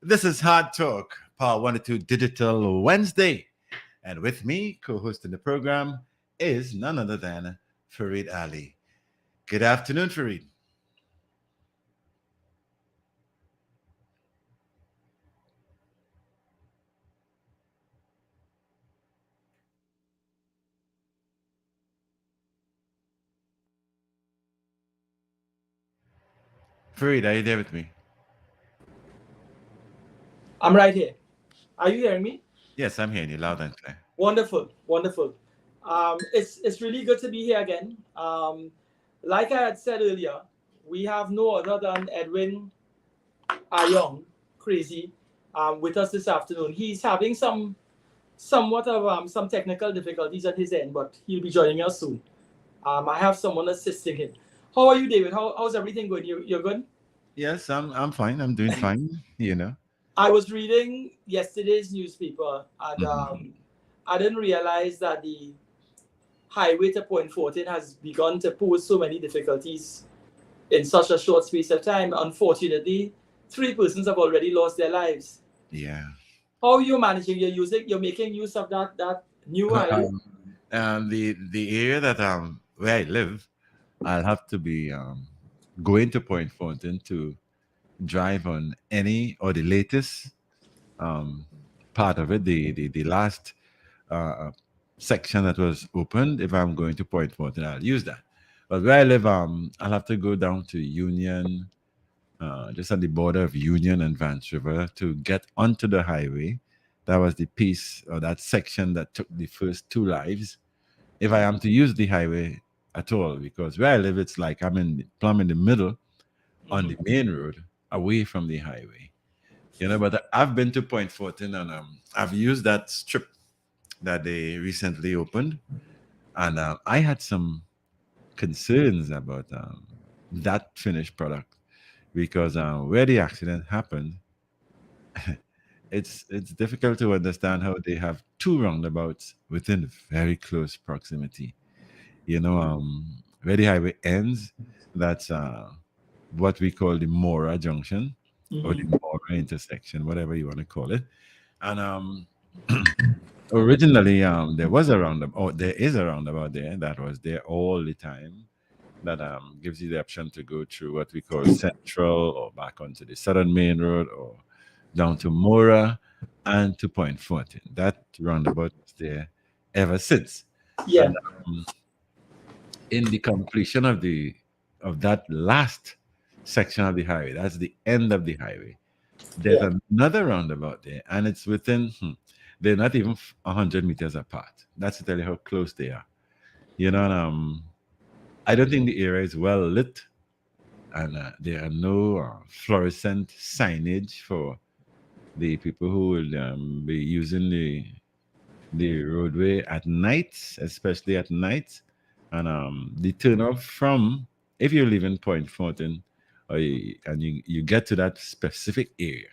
This is Hard Talk, Power 102 Digital Wednesday. And with me, co hosting the program, is none other than Farid Ali. Good afternoon, Farid. Farid, are you there with me? I'm right here. Are you hearing me? Yes, I'm hearing you loud and clear. Wonderful, wonderful. It's really good to be here again. Like I had said earlier, we have no other than Edwin Ayong, crazy, with us this afternoon. He's having somewhat of some technical difficulties at his end, but he'll be joining us soon. I have someone assisting him. How are you, David? How's everything going? You're good? Yes, I'm fine. I'm doing fine. I was reading yesterday's newspaper and Mhm. I didn't realize that the highway to Point 14 has begun to pose so many difficulties in such a short space of time. Unfortunately, three persons have already lost their lives. Yeah. How are you managing? You're making use of that new highway? The area that where I live, I'll have to be going to Point Fountain to drive on any or the latest um, part of it, the last uh, section that was opened. If I'm going to Point Fortin, I'll use that. But where I live, I'll have to go down to Union, just at the border of Union and Vance River to get onto the highway. That was the piece or that section that took the first two lives. If I am to use the highway at all, because where I live, it's like I'm plumb in the middle on the Mhm. main road, away from the highway. But I've been to Point Fortin and I've used that strip that they recently opened, and I had some concerns about that finished product because where the accident happened, it's difficult to understand how they have two roundabouts within very close proximity. Where the highway ends, that's what we call the Mora Junction or the Mhm. Mora intersection, whatever you want to call it, and originally, there was a roundabout, or there is a roundabout there that was there all the time. That gives you the option to go through what we call Central, or back onto the Southern Main Road, or down to Mora and to Point 14. That roundabout is there ever since. Yeah, And in the completion of that last section of the highway, that's the end of the highway. There's yeah. another roundabout there, and it's within. They're not even 100 meters apart. That's to tell you how close they are. And I don't think the area is well lit, and there are no fluorescent signage for the people who will be using the roadway at night, especially at night. And the turnoff from, if you're leaving Point Fountain, and you get to that specific area,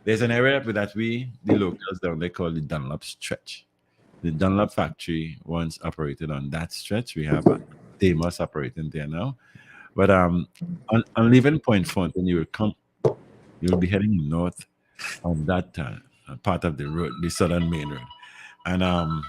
there's an area that the locals down there, call the Dunlop Stretch. The Dunlop factory once operated on that stretch. We have Deimos operating there now. But on leaving Point Fountain, you'll be heading north on that part of the road, the southern main road. And um,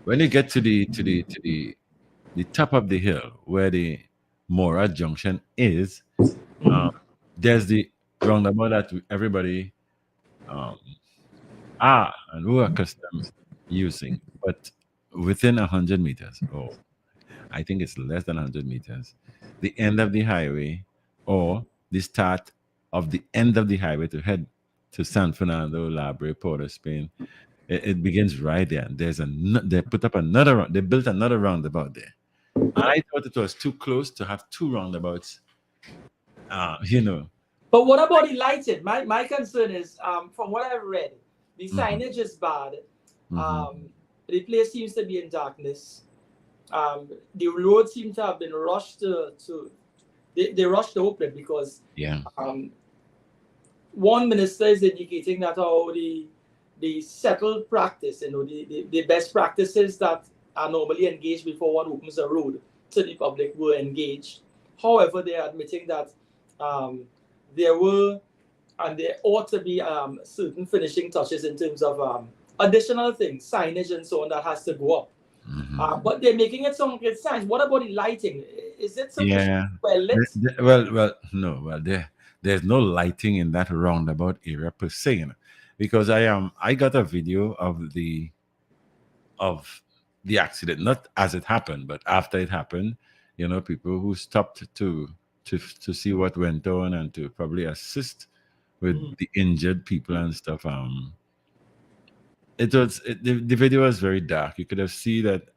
when you get to the top of the hill where the Mora Junction is, um, Mhm. there's the roundabout that everybody um, and who are accustomed using, but within 100 meters, or I think it's less than 100 meters, the end of the highway, or the start of the end of the highway to head to San Fernando, Labre, Port of Spain, it begins right there. They put up they built another roundabout there. I thought it was too close to have two roundabouts. Uh, you know, But what about the lighting? My concern is, from what I've read, the hmm signage is bad. hmm Um, the place seems to be in darkness. The road seems to have been rushed to they rushed to open because yeah, um, one minister is indicating that how the settled practice, the best practices that are normally engaged before one opens a road to the public were engaged. However, they are admitting that um, there were and there ought to be certain finishing touches in terms of additional things, signage and so on that has to go up. But they're making it sound like it's science. What about the lighting? Is it sufficient Yeah. well lit? Well, no. Well, there's no lighting in that roundabout area per se, because I got a video of the accident, not as it happened, but after it happened. People who stopped to see what went on and to probably assist with Mhm. the injured people and stuff. The video was very dark. You could have seen that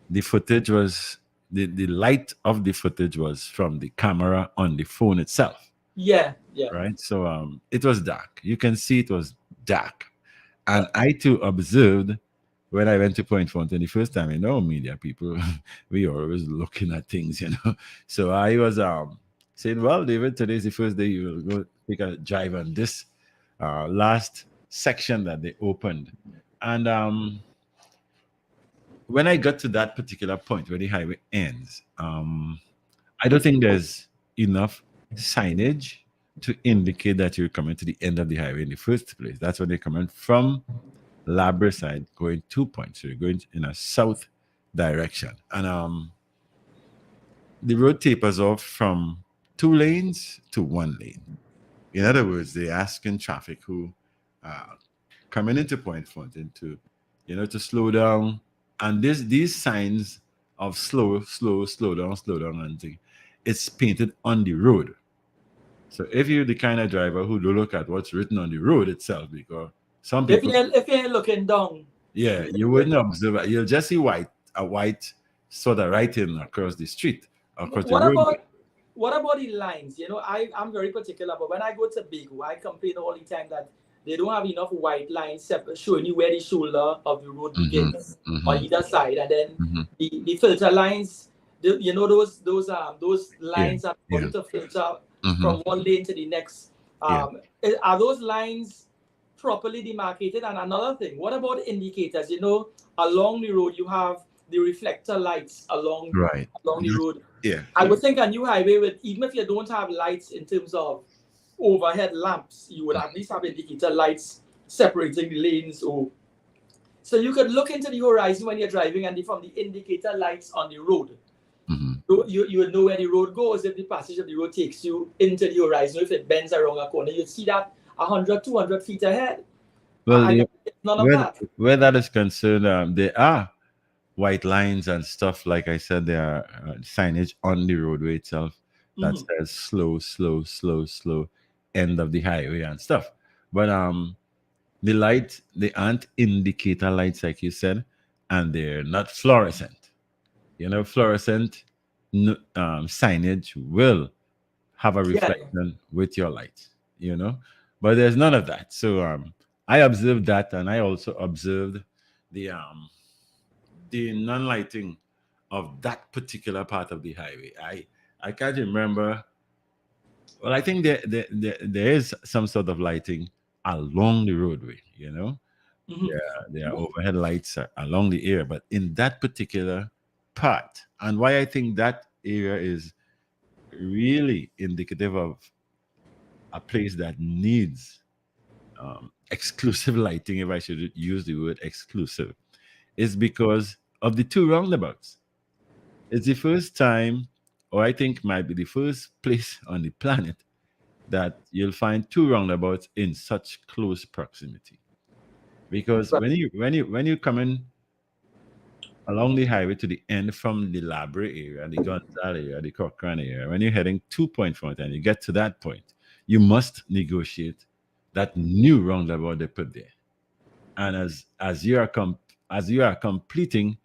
the footage was the light of the footage was from the camera on the phone itself, Yeah, yeah. right? So it was dark. You can see it was dark, and I too observed when I went to Point Fountain the first time. Media people, we are always looking at things. So I was saying, well, David, today's the first day you will go take a drive on this last section that they opened, and when I got to that particular point where the highway ends, I don't think there's enough signage to indicate that you're coming to the end of the highway in the first place. That's when they're coming from Labrador side, going 2 points. So you're going in a south direction, and the road tapers off from 2 lanes to 1 lane. In other words, they're asking traffic who coming into Point Fountain to slow down. And these signs of slow down, and thing, it's painted on the road. So if you're the kind of driver who don't look at what's written on the road itself, because some If people, you're looking down, yeah, you wouldn't observe it. You'll just see a white sort of writing across the street, across the what roadway. about the lines? I'm very particular, but when I go to Big, I complain all the time that they don't have enough white lines showing you where the shoulder of the road Mm-hmm, begins on mm-hmm, either side, and then mm-hmm. the filter lines. Those Yeah, lines are yeah, going to filter mm-hmm, from one lane to the next. yeah. Are those lines properly demarcated? And another thing, what about indicators? Along the road you have the reflector lights Right. along the road. Yeah. I would think a new highway with, even if you don't have lights in terms of overhead lamps, you would at least have indicator lights separating the lanes, or so you could look into the horizon when you're driving, and from the indicator lights on the road, Mm-hmm. you would know where the road goes. If the passage of the road takes you into the horizon, if it bends around a corner, you'd see that 100, 200 feet ahead. Well, And none of where that. where that is concerned, there are white lines and stuff. Like I said, there are signage on the roadway itself that Mhm. says slow, slow, slow, slow, end of the highway and stuff. But they aren't indicator lights like you said, and they're not fluorescent. Fluorescent signage will have a Yeah. reflection with your light, but there's none of that. So I observed that, and I also observed the um the non-lighting of that particular part of the highway. I can't remember. Well, I think there is some sort of lighting along the roadway. Mhm. There are overhead lights along the area, but in that particular part, and why I think that area is really indicative of a place that needs exclusive lighting, if I should use the word exclusive, is because of the two roundabouts. It's the first time, or I think might be the first place on the planet that you'll find two roundabouts in such close proximity. Because Right. when you come in along the highway to the end from the Labra area, the Gonzale area, the Cochrane area, when you're heading 2 point front and you get to that point, you must negotiate that new roundabout they put there. And as you are completing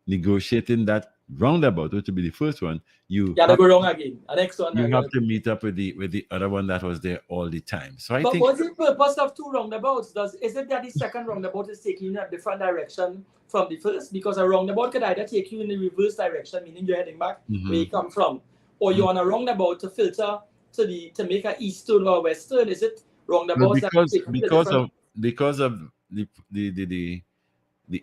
negotiating that roundabout, which will be the first one, You gotta go wrong again. The next one, I you have gotta. to meet up with the other one that was there all the time. So I But think what's the purpose of two roundabouts? Is it that the second roundabout is taking you in a different direction from the first? Because a roundabout could either take you in the reverse direction, meaning you're heading back where mhm, you come from, or you're on a roundabout to filter to make a eastern or western. Is it well, roundabouts that because take you to different? because of the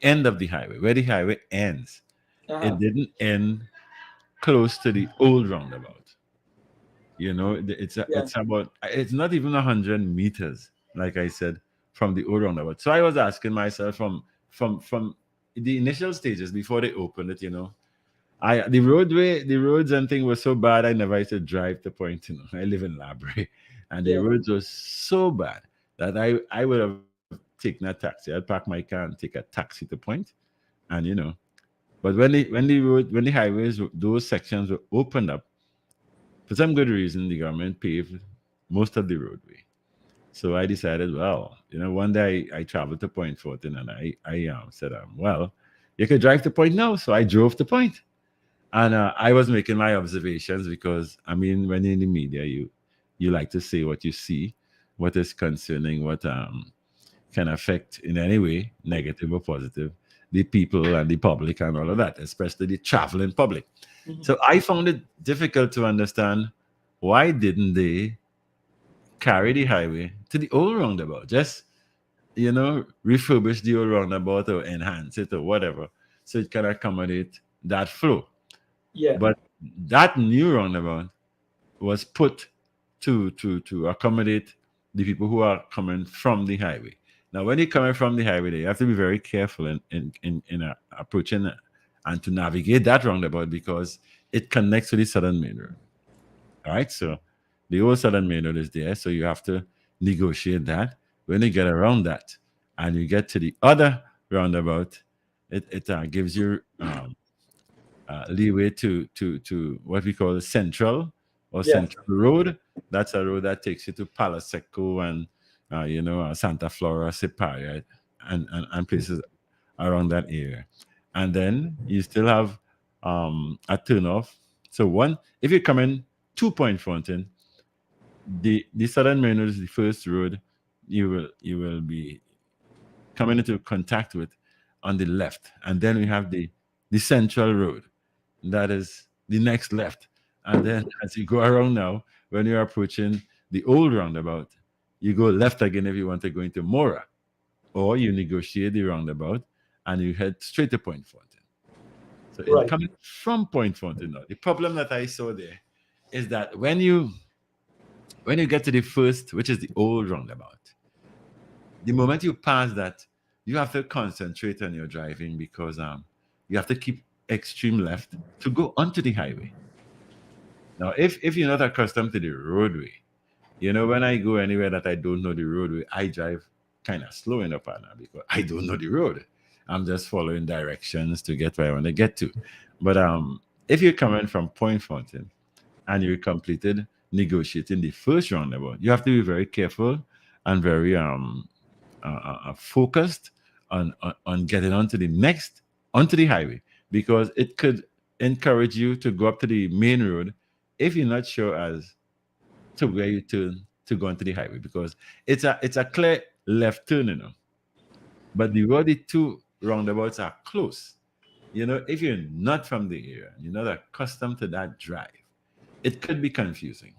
end of the highway, where the highway ends, Uh-huh. it didn't end close to the old roundabout. Yeah. It's not even 100 meters, like I said, from the old roundabout. So I was asking myself from the initial stages before they opened it, the roads and thing was so bad. I never used to drive to point. I live in Labre, and the Yeah. roads were so bad that I would have taken a taxi. I'd park my car and take a taxi to point, and But when the highways, those sections were opened up for some good reason, the government paved most of the roadway. So I decided, well, one day I traveled to Point Fortin, and I said, well, you could drive to Point now. So I drove to Point. And I was making my observations because, I mean, when you're in the media, you like to say what you see, what is concerning, what can affect in any way, negative or positive, the people and the public and all of that, especially the traveling public. Mhm. So I found it difficult to understand why didn't they carry the highway to the old roundabout, just refurbish the old roundabout or enhance it or whatever, so it can accommodate that flow. Yeah. But that new roundabout was put to accommodate the people who are coming from the highway. Now, when you're coming from the highway, you have to be very careful in approaching and to navigate that roundabout because it connects to the southern main road. All right, so the old southern main road is there, so you have to negotiate that. When you get around that and you get to the other roundabout, it gives you leeway to what we call central or Yeah. central road. That's a road that takes you to Palo Seco and Santa Flora, Siparia, and places around that area. And then you still have a turnoff. So one, if you're coming 2 Point Fountain, the southern main road is the first road you will be coming into contact with on the left, and then we have the central road that is the next left. And then as you go around now, when you're approaching the old roundabout, you go left again if you want to go into Mora, or you negotiate the roundabout and you head straight to Point Fountain. So in Right. coming from Point Fountain now, the problem that I saw there is that when you get to the first, which is the old roundabout, the moment you pass that, you have to concentrate on your driving because you have to keep extreme left to go onto the highway. Now, if you're not accustomed to the roadway, when I go anywhere that I don't know the roadway, I drive kind of slow in the partner because I don't know the road. I'm just following directions to get where I want to get to. But if you're coming from Point Fountain and you completed negotiating the first roundabout, you have to be very careful and very focused on getting onto the highway because it could encourage you to go up to the main road if you're not sure as to where you turn to go onto the highway because it's a clear left turn, but the two roundabouts are close. If you're not from the area, you're not accustomed to that drive, it could be confusing.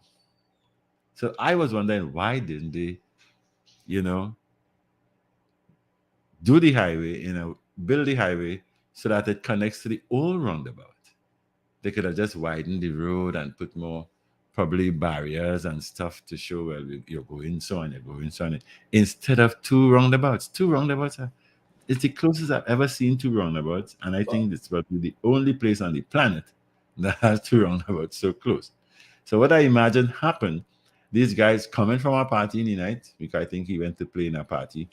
So I was wondering why didn't they, you know, do the highway, build the highway so that it connects to the old roundabout. They could have just widened the road and put more probably barriers and stuff to show well you're going so and you're going so on. Instead of two roundabouts. Two roundabouts it's the closest I've ever seen to roundabouts, and I Wow. think it's probably the only place on the planet that has two roundabouts so close. So what I imagine happened, these guys coming from a party in the night, because I think he went to play in a party,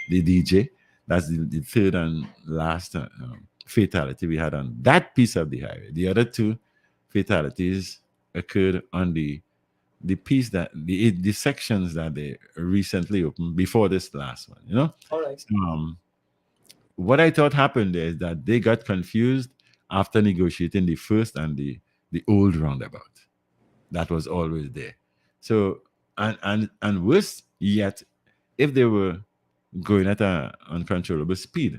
the DJ, that's the third and last fatality we had on that piece of the highway. The other two fatalities occurred on the piece that the sections that they recently opened before this last one. All right. So, what I thought happened there is that they got confused after negotiating the first and the old roundabout that was always there. So and worse yet, if they were going at an uncontrollable speed,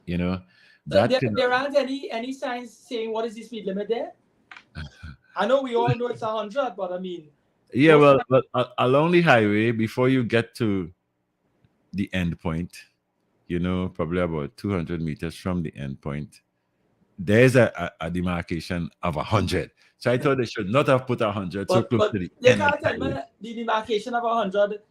you know, So that there, could there aren't any signs saying what is the speed limit there. I know we all know it's 100, but I mean, yeah, no well, sign. along the highway before you get to the end point, probably about 200 meters from the end point, there's a demarcation of 100. So I thought they should not have put 100 so close to But the they end of can't the tell me highway. the demarcation of 100,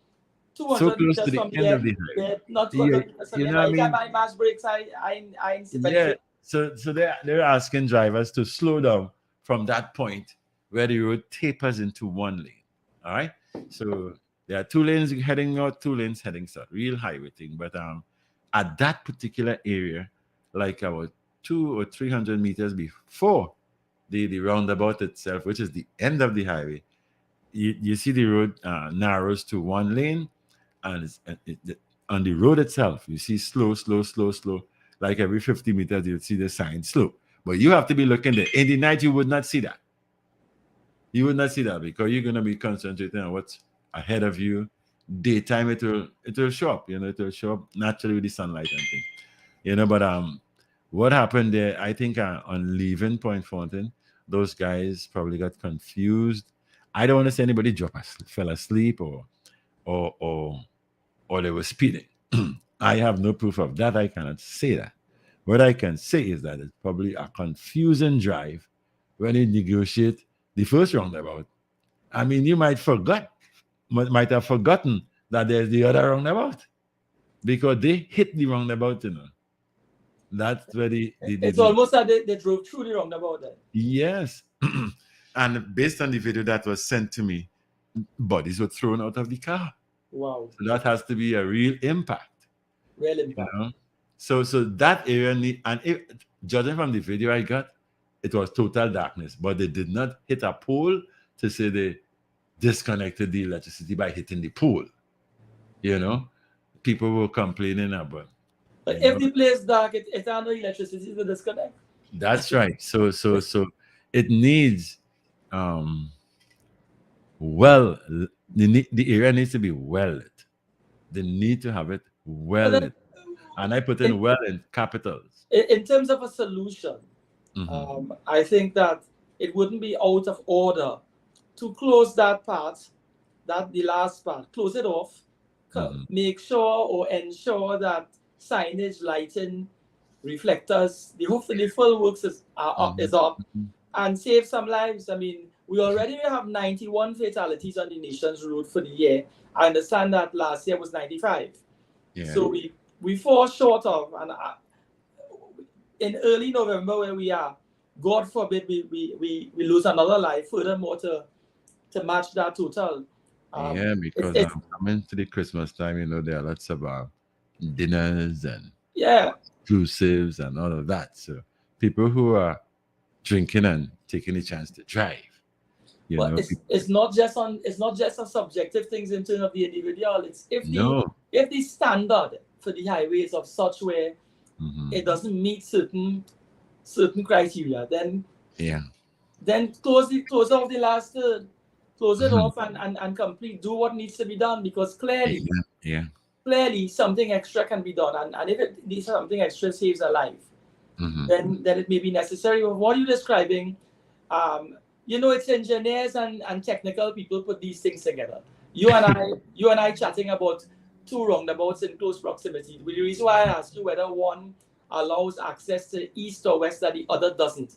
So 200 close to meters the from end of the there, highway. they're not Yeah, 200 meters from you there. know what I But you can mean? buy mass breaks. I ain't Yeah. anything. So they're asking drivers to slow down from that point where the road tapers into one lane. All right. So there are 2 lanes heading north, 2 lanes heading south. Real highway thing. But at that particular area, like about 200 or 300 meters before the roundabout itself, which is the end of the highway, you see the road narrows to 1 lane, and on the road itself, you see slow, slow, slow, slow. Like every 50 meters, you'll see the sign slow. But you have to be looking there. In the night, you would not see that. You would not see that because you're gonna be concentrating on what's ahead of you. Daytime, it will show up. It will show up naturally with the sunlight and things. But what happened there? I think on leaving Point Fountain, those guys probably got confused. I don't want to say anybody fell asleep or or or they were speeding. I have no proof of that. I cannot say that. What I can say is that it's probably a confusing drive when you negotiate the first roundabout. I mean, you might have forgotten that there's the other roundabout because they hit the roundabout. That's where It's almost like they drove through the roundabout there. yes. And based on the video that was sent to me, bodies were thrown out of the car. Wow. So that has to be a real impact. Real impact. So that area judging from the video I got, it was total darkness. But they did not hit a pole to say they disconnected the electricity by hitting the pole. People were complaining about. But if the place dark, it's under electricity to disconnect. That's right. So it needs the area needs to be well lit. They need to have it well lit. And I put in well in capitals. In terms of a solution, I think that it wouldn't be out of order to close that part, the last part, close it off, make sure or ensure that signage, lighting, reflectors, the full works is up, and save some lives. I mean, we already have 91 fatalities on the nation's road for the year. I understand that last year was 95. Yeah. So we fall short of, and in early November where we are, God forbid we lose another life, furthermore to match that total. Because coming to the Christmas time, there are lots of dinners and exclusives and all of that. So people who are drinking and taking a chance to drive. It's not just a subjective things in terms of the individual. It's if the standard for the highway is of such where it doesn't meet certain criteria, then close off the last third, close it off and complete, do what needs to be done, because clearly something extra can be done, and if something extra saves a life, then it may be necessary. But what you're describing, it's engineers and technical people put these things together. You and I chatting about two roundabouts in close proximity. The reason why I asked you whether one allows access to east or west that the other doesn't.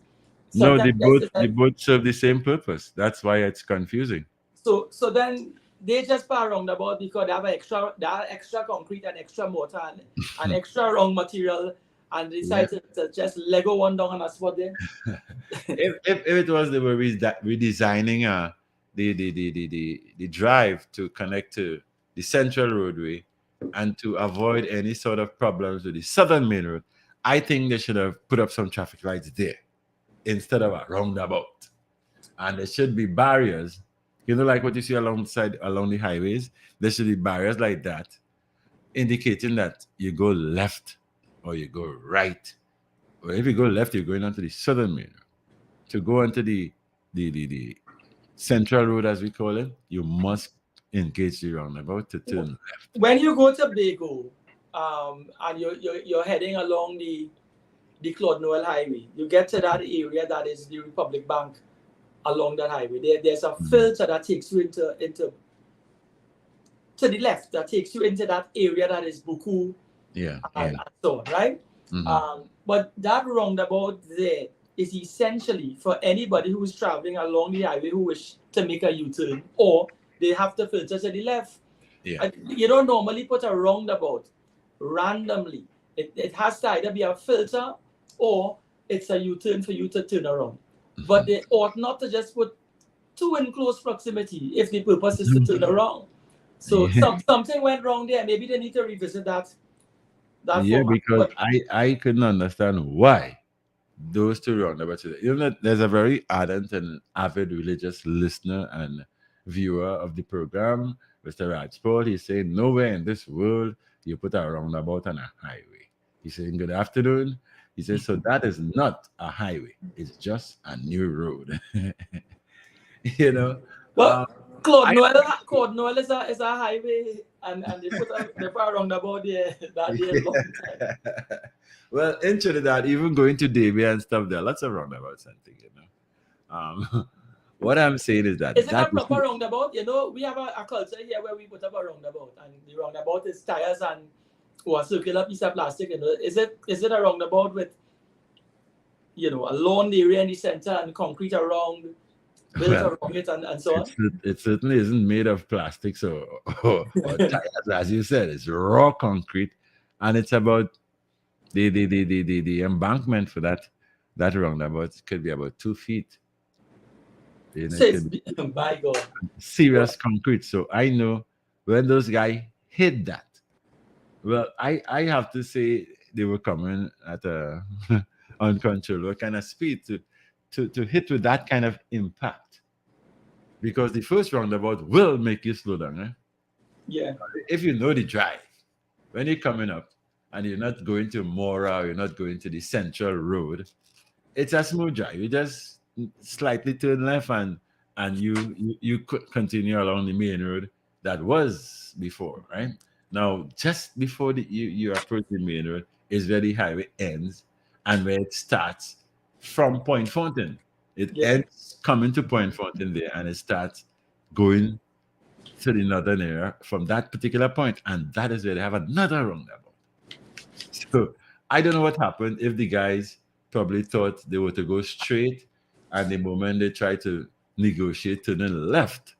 No, they both serve the same purpose. That's why it's confusing. So then they just put a roundabout because they have extra concrete and extra mortar and extra wrong material, and decided to just Lego one down on a spot there. if it was they were redesigning the drive to connect to the central roadway and to avoid any sort of problems with the southern main road, I think they should have put up some traffic lights there instead of a roundabout. And there should be barriers, like what you see along the highways. There should be barriers like that, indicating that you go left or you go right. Or if you go left, you're going onto the southern main road. To go onto the central road, as we call it, you must engage the roundabout to turn left. When you go to Bago, and you're heading along the Claude Noel Highway, you get to that area that is the Republic Bank along that highway. There's a filter that takes you into to the left, that takes you into that area that is Buku and so on, right? But that roundabout there is essentially for anybody who is traveling along the highway who wish to make a U-turn or they have to filter to the left. Yeah. You don't normally put a roundabout randomly. It has to either be a filter or it's a U-turn for you to turn around. But they ought not to just put two in close proximity if the purpose is to turn around. So Yeah. something went wrong there. Maybe they need to revisit that Yeah, format. because But I couldn't understand why those two roundabouts. You know, there's a very ardent and avid religious listener and viewer of the program, Mr. Raj Paul. He's saying, nowhere in this world you put a roundabout on a highway. He's saying, good afternoon. He says, so that is not a highway, it's just a new road. you know, well, um, Claude I Noel, Claude Noel is a highway, and they put a roundabout there that day a long time. well, in Trinidad, even going to Davie and stuff, there are lots of roundabouts and things, you know. What I'm saying is that Is it that a is proper roundabout? You know, we have a culture here where we put up a roundabout, and the roundabout is tires and or a circular piece of plastic. You know, is it a roundabout with a lawn area in the center and concrete around, built well, around it, and so on? it certainly isn't made of plastics or tires, as you said. It's raw concrete, and it's about the embankment for that roundabout could be about 2 feet. You know, it Says, could be by God. serious concrete. So I know when those guys hit that. Well, I have to say they were coming at a uncontrollable kind of speed to hit with that kind of impact. Because the first roundabout will make you slow down. Eh? Yeah. If you know the drive, when you're coming up and you're not going to Mora, you're not going to the central road, it's a smooth drive. You just slightly turn left and you could continue along the main road that was before, right? Now, just before you approach the main road is where the highway ends and where it starts from Point Fountain. It Yeah. ends coming to Point Fountain there and it starts going to the northern area from that particular point, and that is where they have another roundabout. So I don't know what happened if the guys probably thought they were to go straight, and the moment they tried to negotiate to the left,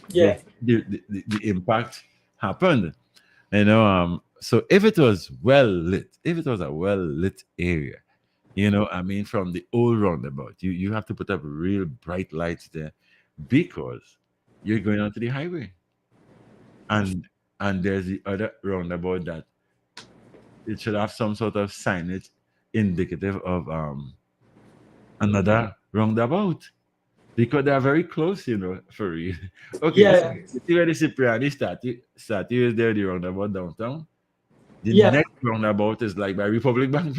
Yeah. the impact happened. So if it was well lit, if it was a well lit area, I mean, from the old roundabout, you have to put up real bright lights there because you're going onto the highway, and there's the other roundabout that it should have some sort of signage indicative of another roundabout because they are very close, for real. Okay, Yeah. you see where the Cipriani statue is there, the roundabout downtown. The Yeah. next roundabout is like by Republic Bank.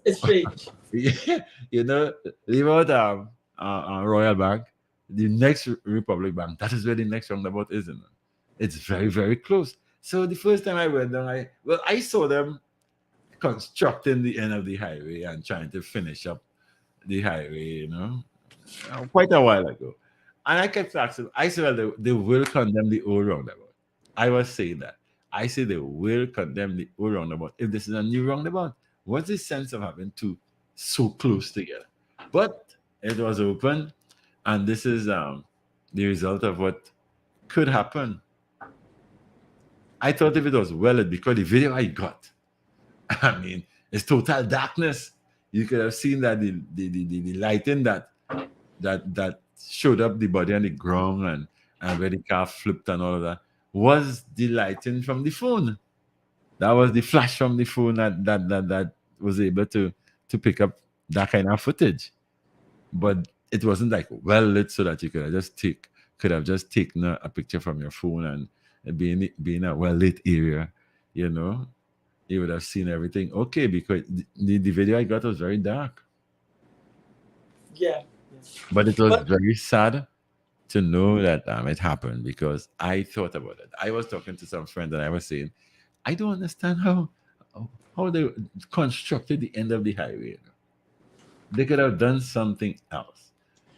It's strange. Yeah, leave out Royal Bank. The next Republic Bank, that is where the next roundabout is. It's very, very close. So the first time I went down, I saw them constructing the end of the highway and trying to finish up the highway, quite a while ago. And I kept asking, I said, well, they will condemn the old roundabout. I was saying that. I say they will condemn the old roundabout. If this is a new roundabout, what's the sense of having two so close together? But it was open, and this is the result of what could happen. I thought if it was well lit, because the video I got, I mean, it's total darkness. You could have seen that the lighting that showed up the body on the ground and where the car flipped and all of that was the lighting from the phone. That was the flash from the phone that was able to pick up that kind of footage. But it wasn't like well lit so that you could have just taken a picture from your phone and being a well lit area, you know you would have seen everything okay because the video I got was very dark. Yeah. But it was But very sad to know that it happened because I thought about it. I was talking to some friend and I was saying, I don't understand how they constructed the end of the highway. They could have done something else.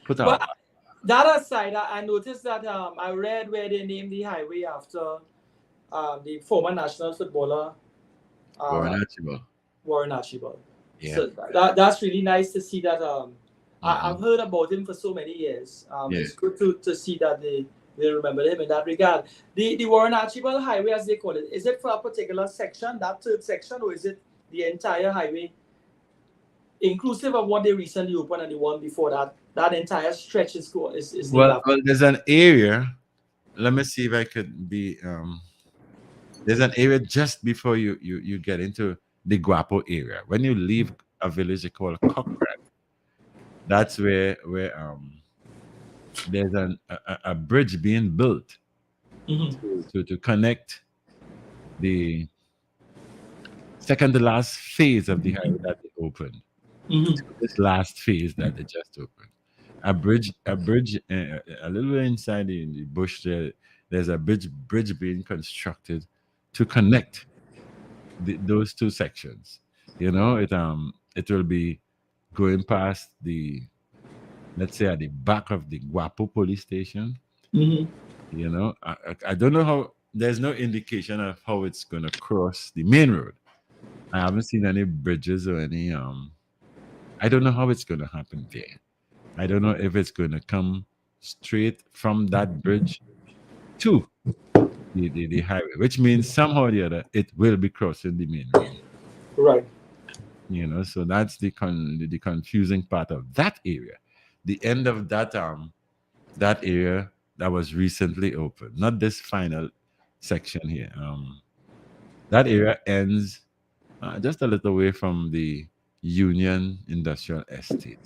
Put but out. that aside, I noticed that I read where they named the highway after the former national footballer Warren Archibald. Warren Archibald. Yeah. So that's really nice to see that. Mhm. I've heard about him for so many years. Yeah. It's good to see that they remember him in that regard. The Warren Archibald Highway, as they call it, is it for a particular section, that third section, or is it the entire highway, inclusive of what they recently opened and the one before that? That entire stretch is named Well, after. well, there's an area. Let me see if I could be. There's an area just before you get into the Guapo area. When you leave a village they call Cochrane, that's where there's a bridge being built to connect the second to last phase of the highway that they opened. This last phase that they just opened. A bridge, a little bit inside the bush there. There's a bridge being constructed to connect those two sections. You know, it will be going past the, let's say, at the back of the Guapo police station. You know, I don't know how. There's no indication of how it's going to cross the main road. I haven't seen any bridges or any. I don't know how it's going to happen there. I don't know if it's going to come straight from that bridge to the highway, which means somehow or the other it will be crossing the main road. Right. You know, so that's the confusing part of that area. The end of that that area that was recently opened, not this final section here. That area ends just a little way from the Union Industrial Estate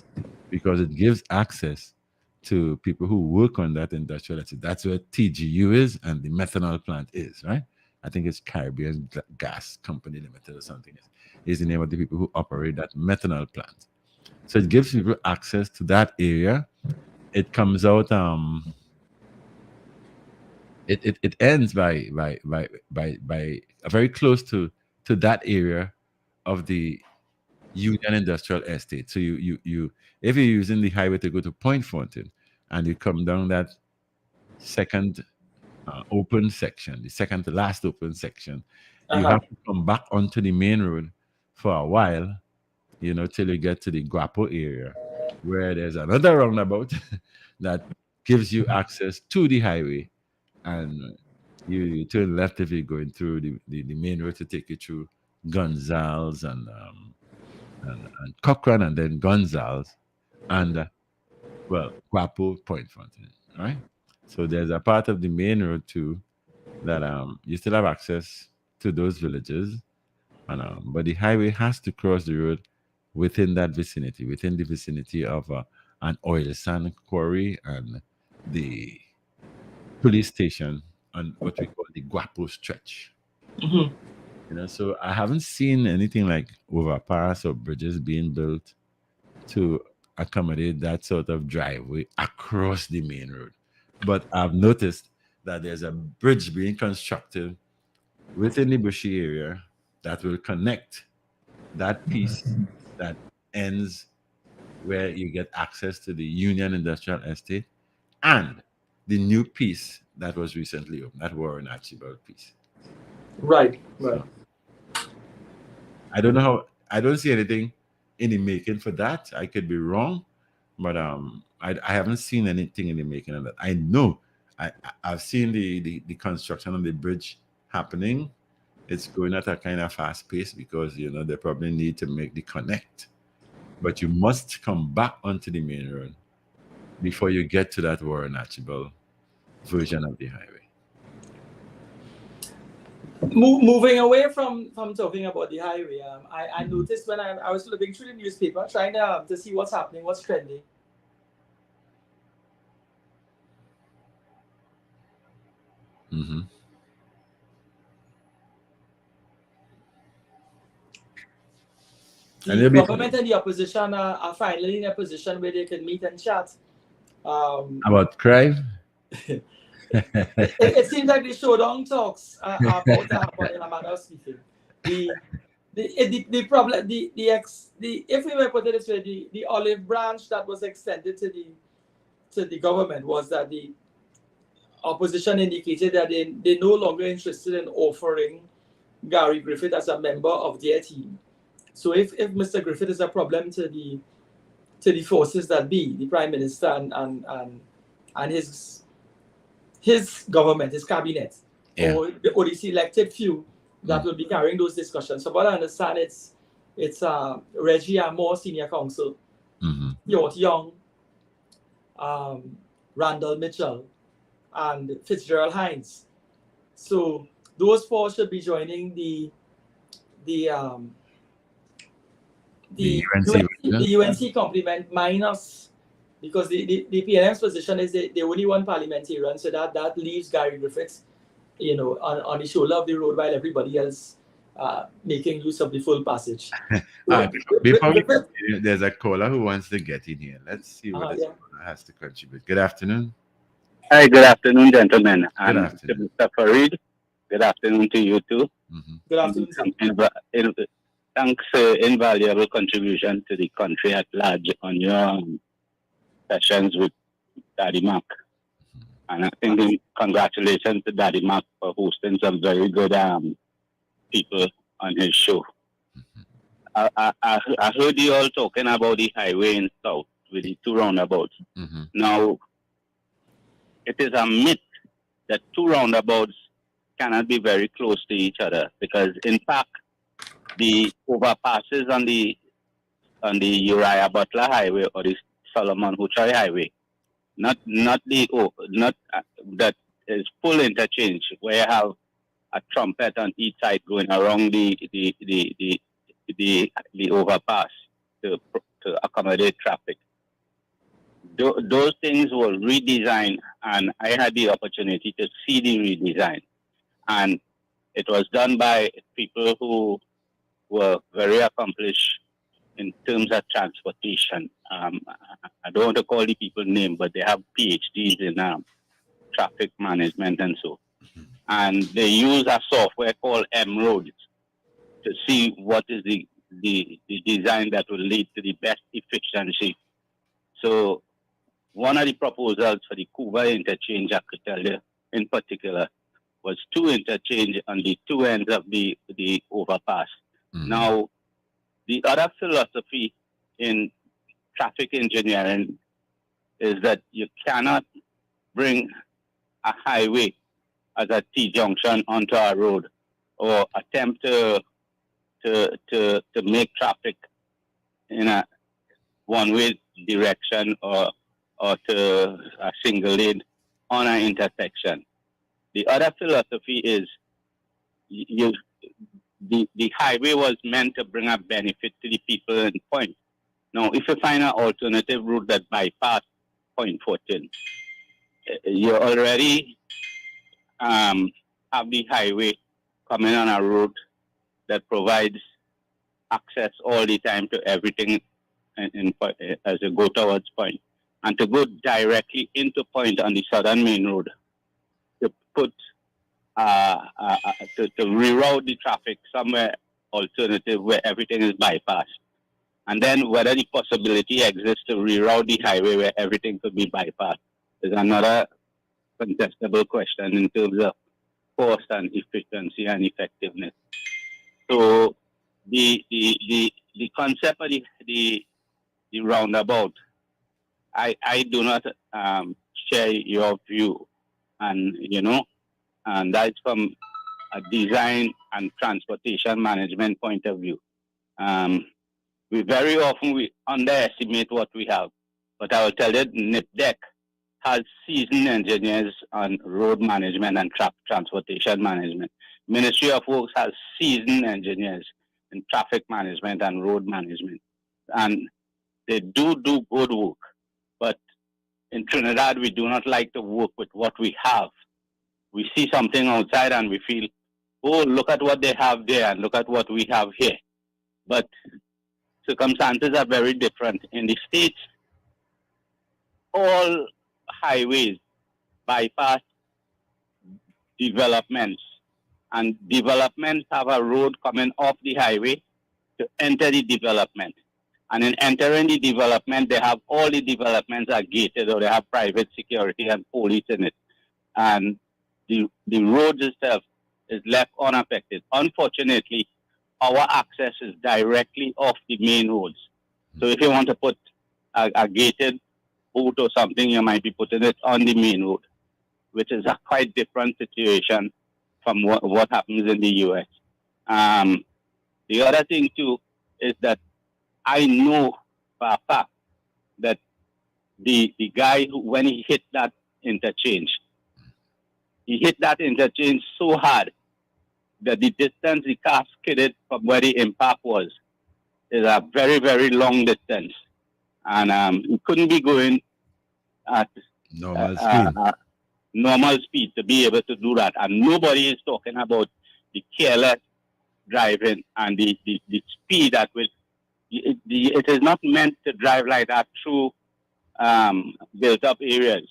because it gives access to people who work on that industrial estate. That's where TGU is and the methanol plant is, right? I think it's Caribbean Gas Company Limited or something. Is the name of the people who operate that methanol plant. So it gives people access to that area. It comes out. It ends by very close to that area of the Union Industrial Estate. So you if you're using the highway to go to Point Fountain and you come down that second open section, the second to last open section, you have to come back onto the main road for a while, you know, till you get to the Guapo area, where there's another roundabout that gives you access to the highway, and you turn left if you're going through the main road to take you through Gonzales and Cochrane, and then Gonzales, and well, Guapo Point Fountain, right? So there's a part of the main road too that you still have access to those villages, and but the highway has to cross the road within that vicinity, within the vicinity of an oil sand quarry and the police station on what we call the Guapo stretch. You know, so I haven't seen anything like overpass or bridges being built to accommodate that sort of driveway across the main road. But I've noticed that there's a bridge being constructed within the bushy area that will connect that piece that ends where you get access to the Union Industrial Estate and the new piece that was recently opened, that Warren Archibald piece. Right. So, I don't know how. I don't see anything in the making for that. I could be wrong, but I haven't seen anything in the making of that. I know I've seen the construction of the bridge happening. It's going at a kind of fast pace because you know they probably need to make the connect, but you must come back onto the main road before you get to that Warren Archibald version of the highway. Moving away from talking about the highway, I noticed when I was looking through the newspaper trying to see what's happening, what's trending. The government and the opposition are finally in a position where they can meet and chat. About crime? It seems like the showdown talks are about to happen in a manner of speaking. The problem, if we were put it this way, the olive branch that was extended to the government was that the opposition indicated that they're no longer interested in offering Gary Griffith as a member of their team. So if Mr. Griffith is a problem to the forces that be, the Prime Minister and his government, his cabinet, Yeah. or the selected few that will be carrying those discussions. So, but I understand it's Reggie Amore, Senior Counsel, Yort Young, Randall Mitchell, and Fitzgerald Hines. So those four should be joining the UNC complement minus, because the PNM's position is they only want parliamentarian, so that leaves Gary Griffiths, on the shoulder of the road while everybody else making use of the full passage. Before we continue, there's a caller who wants to get in here. Let's see what this caller has to contribute. Good afternoon. Hi, good afternoon, gentlemen. Good afternoon. Mr. Farid, good afternoon to you too. Good afternoon. Thanks for invaluable contribution to the country at large on your sessions with Daddy Mark. And I think congratulations to Daddy Mark for hosting some very good people on his show. I heard you all talking about the highway in South with the two roundabouts. Now, it is a myth that two roundabouts cannot be very close to each other, because in fact, the overpasses on the Uriah Butler Highway or the Solomon Huchoy Highway, not that is full interchange where you have a trumpet on each side going around the overpass to accommodate traffic. Those things were redesigned, and I had the opportunity to see the redesign, and it was done by people who were very accomplished in terms of transportation. I don't want to call the people name, but they have PhDs in traffic management and so. And they use a software called M-Roads to see what is the design that will lead to the best efficiency. So one of the proposals for the Cuba interchange, I could tell you in particular, was two interchange on the two ends of the overpass. Now, the other philosophy in traffic engineering is that you cannot bring a highway as a T-junction onto a road, or attempt to make traffic in a one-way direction or to a single lane on an intersection. The other philosophy is the highway was meant to bring a benefit to the people in Point. Now, if you find an alternative route that bypass Point 14, you already have the highway coming on a route that provides access all the time to everything as you go towards Point. And to go directly into Point on the Southern Main Road, to put to reroute the traffic somewhere alternative where everything is bypassed. And then whether the possibility exists to reroute the highway where everything could be bypassed is another contestable question in terms of cost and efficiency and effectiveness. So the concept of the roundabout, I do not share your view, and and that's from a design and transportation management point of view. We very often underestimate what we have, but I will tell you, NIPDEC has seasoned engineers on road management and transportation management. Ministry of Works has seasoned engineers in traffic management and road management, and they do good work. But in Trinidad, we do not like to work with what we have. We see something outside and we feel, oh, look at what they have there and look at what we have here. But circumstances are very different. In the States, all highways bypass developments, and developments have a road coming off the highway to enter the development. And in entering the development, they have all the developments are gated, or they have private security and police in it. And the road itself is left unaffected. Unfortunately, our access is directly off the main roads. So if you want to put a gated boot or something, you might be putting it on the main road, which is a quite different situation from what happens in the US. The other thing too is that I know for a fact that the guy who, when he hit that interchange so hard that the distance the car skidded from where the impact was is a very, very long distance. And he couldn't be going at normal speed to be able to do that. And nobody is talking about the careless driving and the speed at which it is not meant to drive like that through built up areas.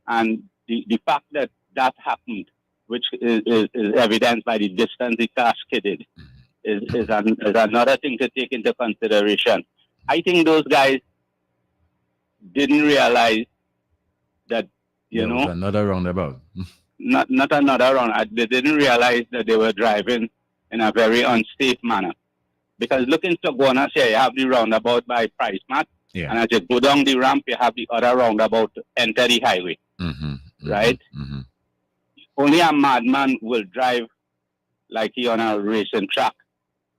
And the fact that happened, which is evidenced by the distance the car skidded, is another thing to take into consideration. I think those guys didn't realize that, you know, another roundabout. not another round. They didn't realize that they were driving in a very unsafe manner. Because looking to Guanas here, you have the roundabout by Price Mat, and as you go down the ramp, you have the other roundabout to enter the highway. Right? Only a madman will drive like he on a racing track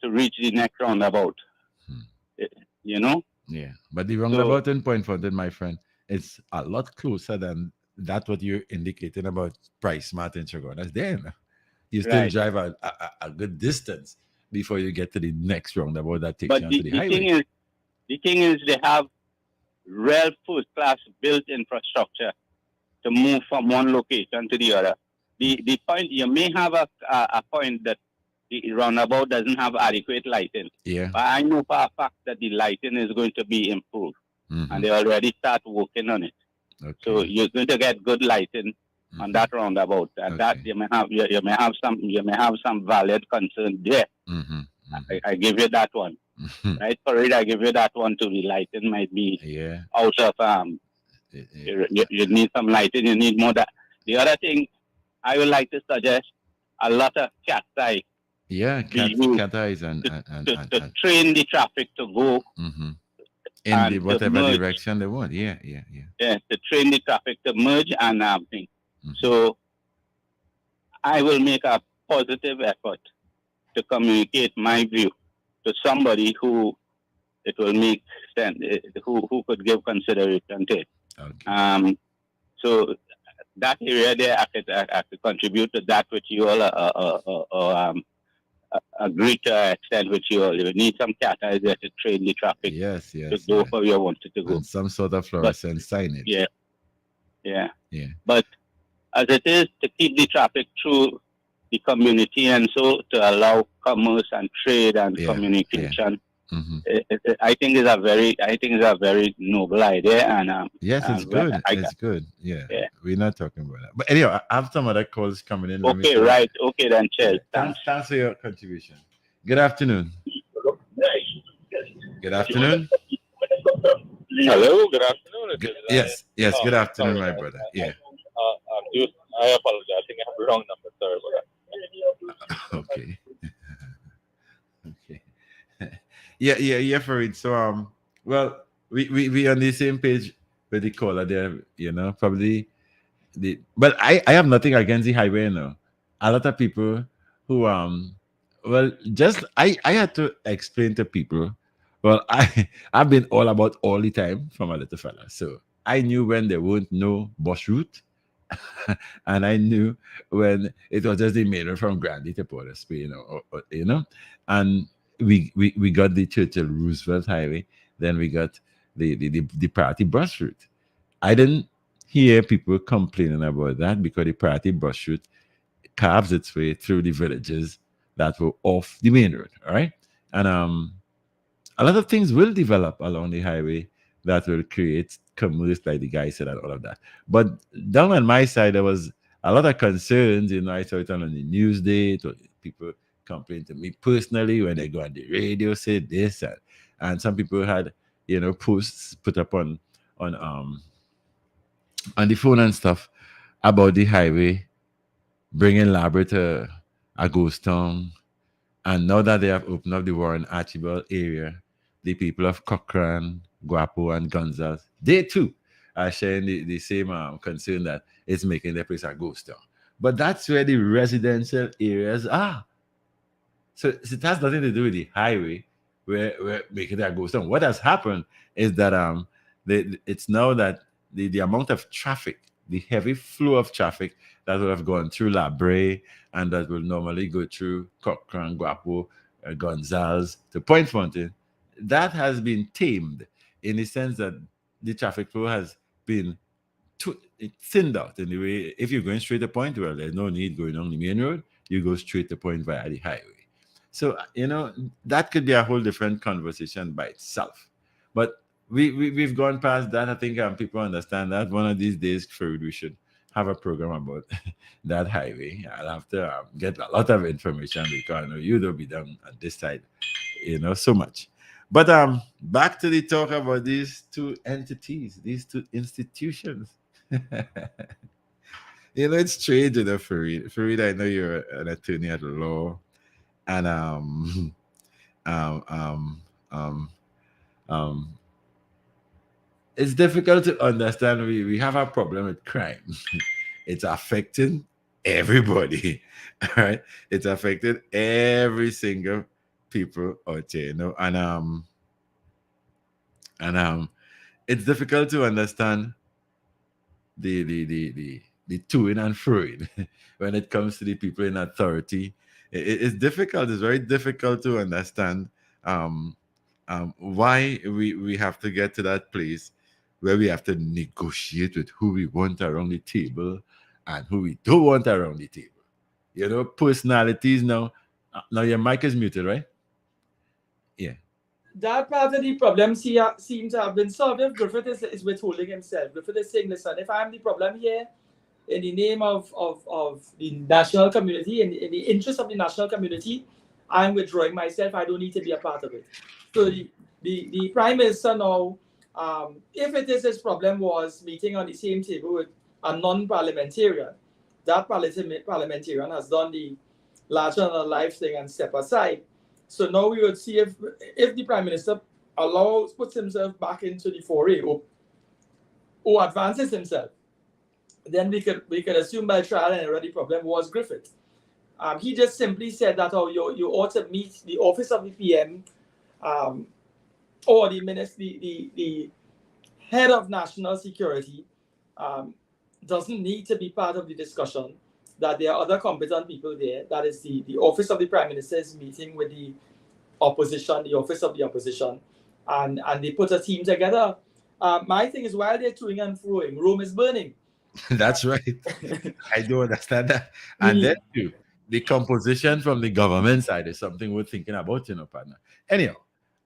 to reach the next roundabout. You know? Yeah, but the roundabout in Point Fountain, my friend, it's a lot closer than that what you're indicating about Price Mart in Chicago. That's there. You still drive a good distance before you get to the next roundabout that takes you onto the highway. The thing is, they have real first-class built infrastructure to move from one location to the other. The point, you may have a point that the roundabout doesn't have adequate lighting. Yeah. But I know for a fact that the lighting is going to be improved. And they already start working on it. Okay. So you're going to get good lighting on that roundabout. And that you may have some valid concern there. I give you that one. Right, Farid, I give you that one too. The lighting might be out of you need some lighting, you need more that. The other thing I would like to suggest, a lot of cat eye. Yeah, cat eyes and to train the traffic to go in whatever direction they want. Yeah, to train the traffic to merge and things. So I will make a positive effort to communicate my view to somebody who it will make sense, who could give consideration to it. Okay. So that area there, I could contribute to that which you all agree to an extent which you all need some cat eyes there to train the traffic. Yes. To go where you want it to go. And some sort of fluorescent signage. Yeah. But as it is, to keep the traffic through the community and so to allow commerce and trade and communication. I think is a very noble idea, and yes, it's good. It's good. Yeah, we're not talking about that. But anyway, I have some other calls coming in. Okay, right. Okay, then, cheers. Thanks for your contribution. Good afternoon. Good afternoon. Hello. Good afternoon. Yes. Good afternoon, my brother. Yeah. I apologize. I think I have the wrong number. Sorry about that. Okay. Yeah, Farid. So well, we on the same page with the caller there, you know, probably but I have nothing against the highway, you know. A lot of people who well, just I had to explain to people. Well, I've been all about all the time from a little fella. So I knew when there weren't no bus route. And I knew when it was just the main road from Grandy to Port of Spain, you know, and we got the Churchill Roosevelt Highway, then we got the priority bus route. I didn't hear people complaining about that because the priority bus route carves its way through the villages that were off the main road, all right? And a lot of things will develop along the highway that will create commerce, like the guy said, and all of that. But down on my side, there was a lot of concerns. You know, I saw it on the news day. People complained to me personally when they go on the radio, say this, and some people had, you know, posts put up on the phone and stuff about the highway bringing labor to a ghost town. And now that they have opened up the Warren Archibald area, the people of Cochrane, Guapo, and Gonzales, they too are sharing the same concern that it's making their place a ghost town. But that's where the residential areas are. So it has nothing to do with the highway where making that ghost town. What has happened is that it's now that the amount of traffic, the heavy flow of traffic that would have gone through La Brea and that will normally go through Cochrane, Guapo, Gonzales to Point Fountain, that has been tamed in the sense that the traffic flow has been thinned out in the way. If you're going straight to Point, well, there's no need going on the main road. You go straight to Point via the highway. So, that could be a whole different conversation by itself. But we've gone past that. I think people understand that. One of these days, Farouk, we should have a program about that highway. I'll have to get a lot of information because I know you don't be down on this side, so much. But back to the talk about these two entities, these two institutions. It's strange, Farid. Farid, I know you're an attorney at law, and it's difficult to understand. We have a problem with crime. It's affecting everybody, right? It's affected every single people out there, and it's difficult to understand the to-ing and fro-ing when it comes to the people in authority. It's difficult. It's very difficult to understand why we have to get to that place where we have to negotiate with who we want around the table and who we don't want around the table. Personalities now. Now your mic is muted, right? Yeah. That part of the problem seems to have been solved. If Griffith is withholding himself, Griffith is saying, listen, if I'm the problem here, in the name of the national community, in the interest of the national community, I'm withdrawing myself. I don't need to be a part of it. So the Prime Minister now, if it is his problem was meeting on the same table with a non-parliamentarian, that parliamentarian has done the larger than life thing and step aside. So now we would see if the Prime Minister puts himself back into the foray or advances himself, then we could assume by trial and error the problem was Griffith. He just simply said that you ought to meet the office of the PM or the minister, the head of national security doesn't need to be part of the discussion. That there are other competent people there. That is the office of the Prime Minister is meeting with the opposition, the office of the opposition, and they put a team together. My thing is, while they're toing and froing, Rome is burning. That's right. I do understand that. And then too, the composition from the government side is something we're thinking about, partner. Anyhow,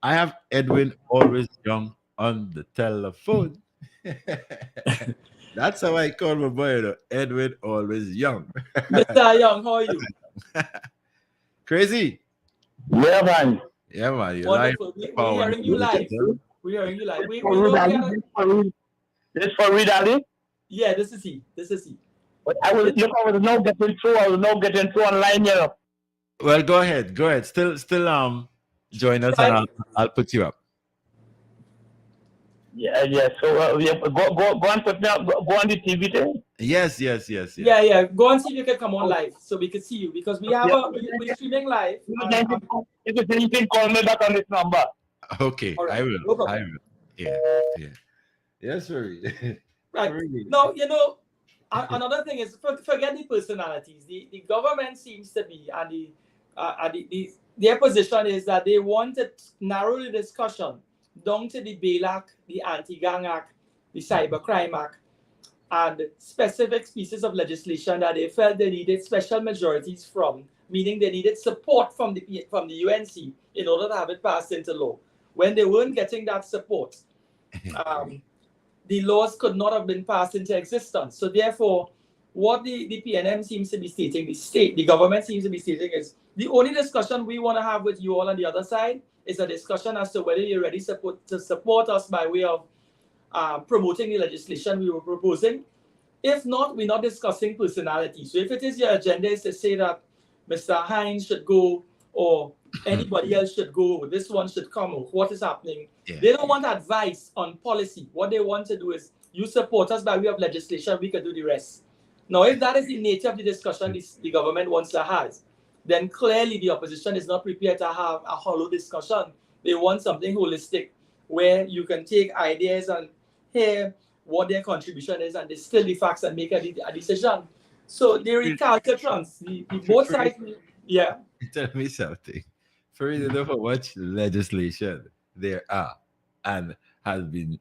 I have Edwin Always Young on the telephone. That's how I call my boy, Edwin Always Young. Mr. Young, how are you? Crazy. Yeah, man. Yeah, man. You're wonderful. We're hearing you live. We're hearing you live. This for Reed Ali? Yeah, this is he. But I was now getting through online, Well, go ahead. Still join us and I'll put you up. Yeah. So go and put me up. Go on the TV thing. Yes. Yeah. Go and see if you can come on live so we can see you because we're streaming live. You can call me back on this number. Okay, right. I will. No I will. Yeah. Yes, sir. Right. No, another thing is forget the personalities. The government seems to be and their position is that they want to narrow the discussion down to the Bail Act, the Anti-Gang Act, the Cybercrime Act, and specific pieces of legislation that they felt they needed special majorities from, meaning they needed support from the UNC in order to have it passed into law. When they weren't getting that support, the laws could not have been passed into existence. So therefore, what the PNM seems to be stating, the government seems to be stating is, the only discussion we want to have with you all on the other side is a discussion as to whether you're ready to support us by way of promoting the legislation we were proposing. If not, we're not discussing personality. So if it is your agenda is to say that Mr. Hines should go, or anybody else should go, this one should come, or what is happening. Yeah. They don't want advice on policy. What they want to do is, you support us by way of legislation, we can do the rest. Now, if that is the nature of the discussion the government wants to have, then clearly the opposition is not prepared to have a hollow discussion. They want something holistic, where you can take ideas and hear what their contribution is and distill the facts and make a decision. So the recalcitrance, the both sides, yeah. Tell me something. For you to know how much legislation there are and has been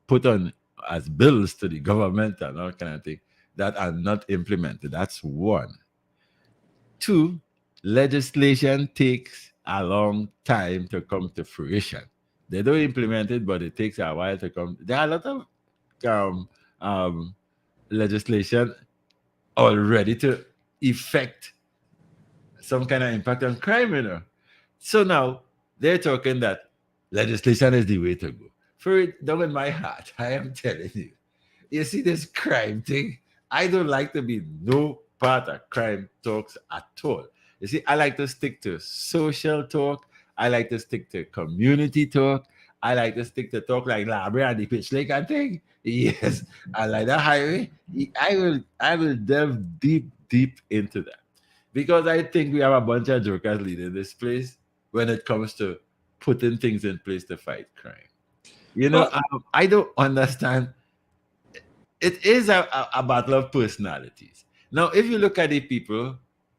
put on as bills to the government and all kind of thing that are not implemented. That's one. Two, legislation takes a long time to come to fruition. They don't implement it, but it takes a while to come. There are a lot of legislation already to effect some kind of impact on crime, you know. So now they're talking that legislation is the way to go. For it, down in my heart, I am telling you, you see this crime thing, I don't like to be no part of crime talks at all. You see, I like to stick to social talk. I like to stick to community talk. I like to stick to talk like Labra and the Pitch Lake and thing. Yes, I like that highway. I will delve deep into that. Because I think we have a bunch of jokers leading this place when it comes to putting things in place to fight crime. You know, I don't understand. It is a battle of personalities. Now, if you look at the people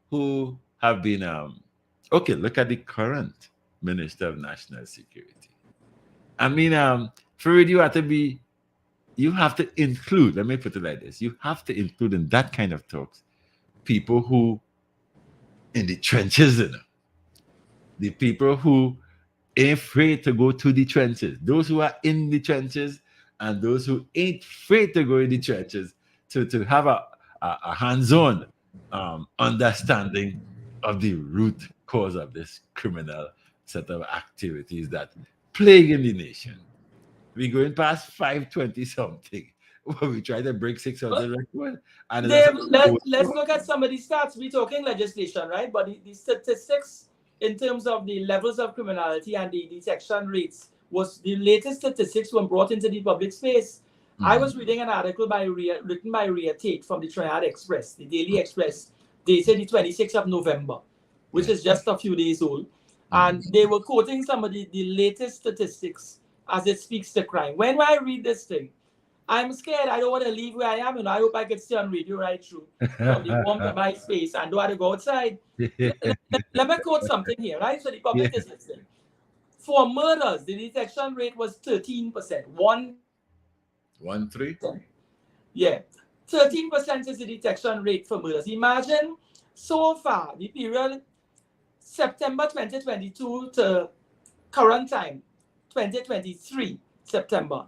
who have been, okay, look at the current Minister of National Security. I mean, for you have to include, let me put it like this, you have to include in that kind of talks people who in the trenches, you know, the people who ain't afraid to go to the trenches, those who are in the trenches and those who ain't afraid to go in the trenches to have a hands-on understanding of the root cause of this criminal set of activities that plague in the nation. We're going past 520 something. We try to break 600 record. And Dave, let's look at some of the stats. We're talking legislation, right? But the statistics in terms of the levels of criminality and the detection rates was the latest statistics when brought into the public space. I was reading an article written by Rhea Tate from the Trinidad Express, the Daily Express, dated the 26th of November, which is just a few days old. And they were quoting some of the latest statistics as it speaks to crime. When I read this thing, I'm scared. I don't want to leave where I am. And I hope I can stay on radio right through from the warmth of my space and don't have to go outside. Let me quote something here, right? So the public is listening. For murders, the detection rate was 13%. 1-3? Yeah. 13% is the detection rate for murders. Imagine so far, the period September 2022 to current time, 2023 September.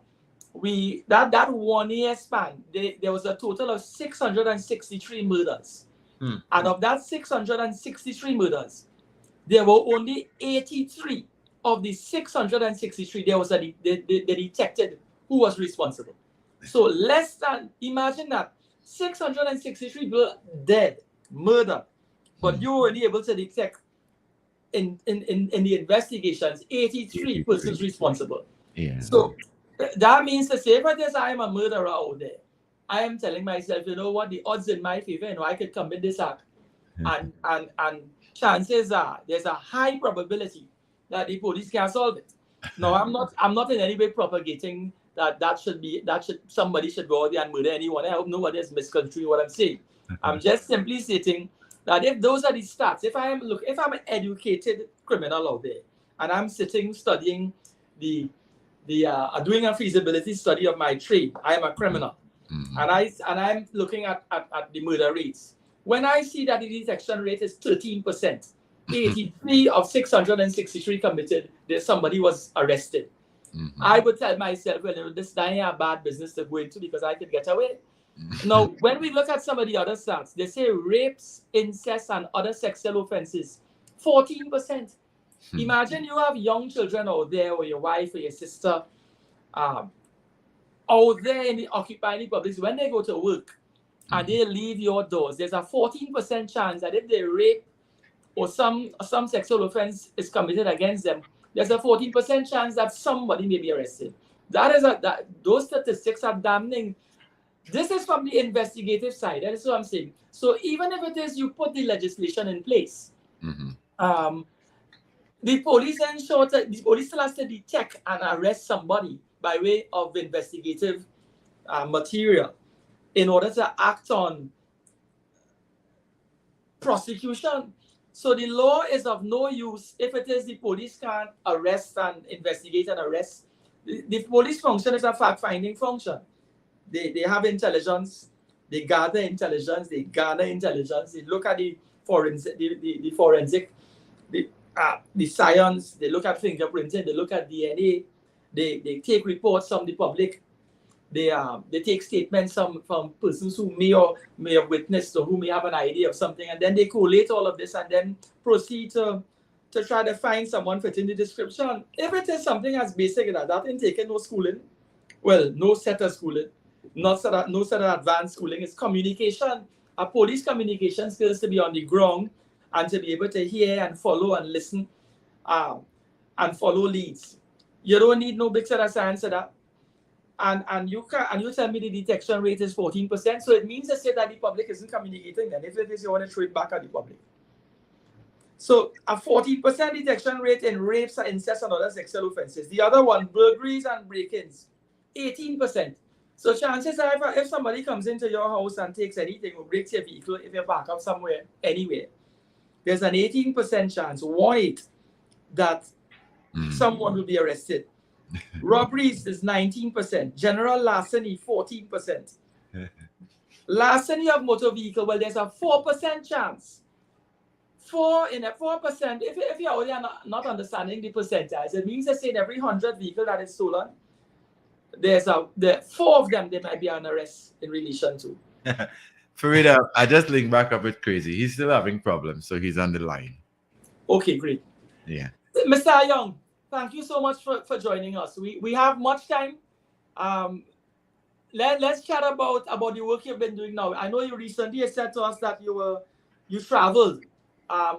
That 1 year span, there was a total of 663 murders. And of that 663 murders, there were only 83 of the 663. There was they detected who was responsible. So less than, imagine that, 663 people dead, murdered, but you were only able to detect in the investigations 83 persons responsible. Yeah. So that means to say, if it is I am a murderer out there, I am telling myself, you know what, the odds in my favor, you know, I could commit this act. And chances are there's a high probability that the police can solve it. No, I'm not in any way propagating that somebody should go out there and murder anyone. I hope nobody is misconstruing what I'm saying. I'm just simply stating that if those are the stats, if I'm an educated criminal out there and I'm sitting studying doing a feasibility study of my trade, I am a criminal, and I'm looking at the murder rates. When I see that the detection rate is 13%, 83 of 663 committed, somebody was arrested. I would tell myself, well, this is a bad business to go into because I could get away. Now, when we look at some of the other stats, they say rapes, incest, and other sexual offenses, 14%. Imagine you have young children out there, or your wife or your sister, out there occupying the public. When they go to work, and they leave your doors, there's a 14% chance that if they rape or some sexual offense is committed against them, there's a 14% chance that somebody may be arrested. Those statistics are damning. This is from the investigative side. That is what I'm saying. So even if it is you put the legislation in place, the police still has to detect and arrest somebody by way of investigative material in order to act on prosecution. So the law is of no use if it is the police can't arrest and investigate and arrest. The police function is a fact-finding function. They have intelligence, they gather intelligence, they garner intelligence, they look at the forensic, the science, they look at fingerprinting, they look at DNA, they take reports from the public, they take statements from persons who may have witnessed or who may have an idea of something, and then they collate all of this and then proceed to try to find someone fitting the description. If it is something as basic as that ain't taking no schooling, well, no set of schooling, no set of advanced schooling, it's communication. A police communication skills to be on the ground and to be able to hear and follow and listen and follow leads. You don't need no big set of science for that. And you tell me the detection rate is 14%, so it means to say that the public isn't communicating. Then if it is, you want to throw it back at the public. So a 40% detection rate in rapes, incest, and other sexual offenses. The other one, burglaries and break-ins, 18%. So chances are, if somebody comes into your house and takes anything or breaks your vehicle, if you park up somewhere, anywhere, there's an 18% chance, that someone will be arrested. Robberies is 19%. General larceny, 14%. Larceny of motor vehicle, well, there's a 4% chance. 4%, if you're already not understanding the percentage, it means that in every 100 vehicles that is stolen, there 4 of them, there might be an arrest in relation to. Farida, I just link back up with Crazy. He's still having problems, so he's on the line. Okay, great. Yeah. Mr. Young, thank you so much for joining us. We have much time. Let's chat about the work you've been doing now. I know you recently said to us that you traveled.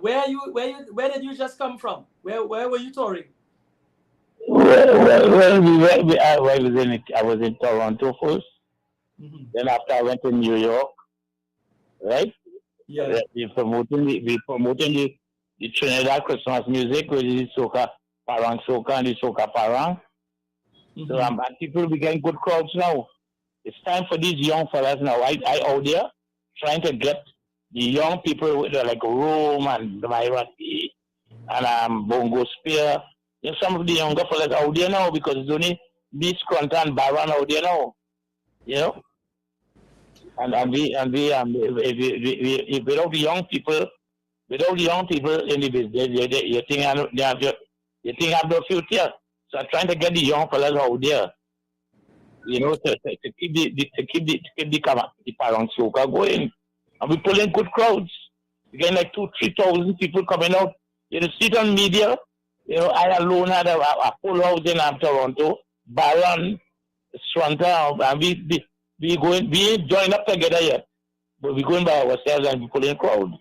Where did you just come from? Where were you touring? I was in Toronto first. Mm-hmm. Then after I went to New York, right? Yeah. We promoting the Trinidad Christmas music, which is soca, parang soca, and the soca parang. Mm-hmm. So and people be getting good crowds now. It's time for these young fellas now. I out there trying to get the young people with like Rome and Myra and Bongo Spear. You know, some of the younger fellas out there now because it's only Beast Crunter and Baron out there now. You know? And we without the young people in the business, you think have no future. So I'm trying to get the young fellas out there, you know, to keep the parang soca going. And we're pulling good crowds. We're getting like 2,000-3,000 people coming out. You know, see it on media. You know, I alone had a full house in Toronto, Baron, Sranta, and we join up together yet, but we're going by ourselves and we're pulling crowd.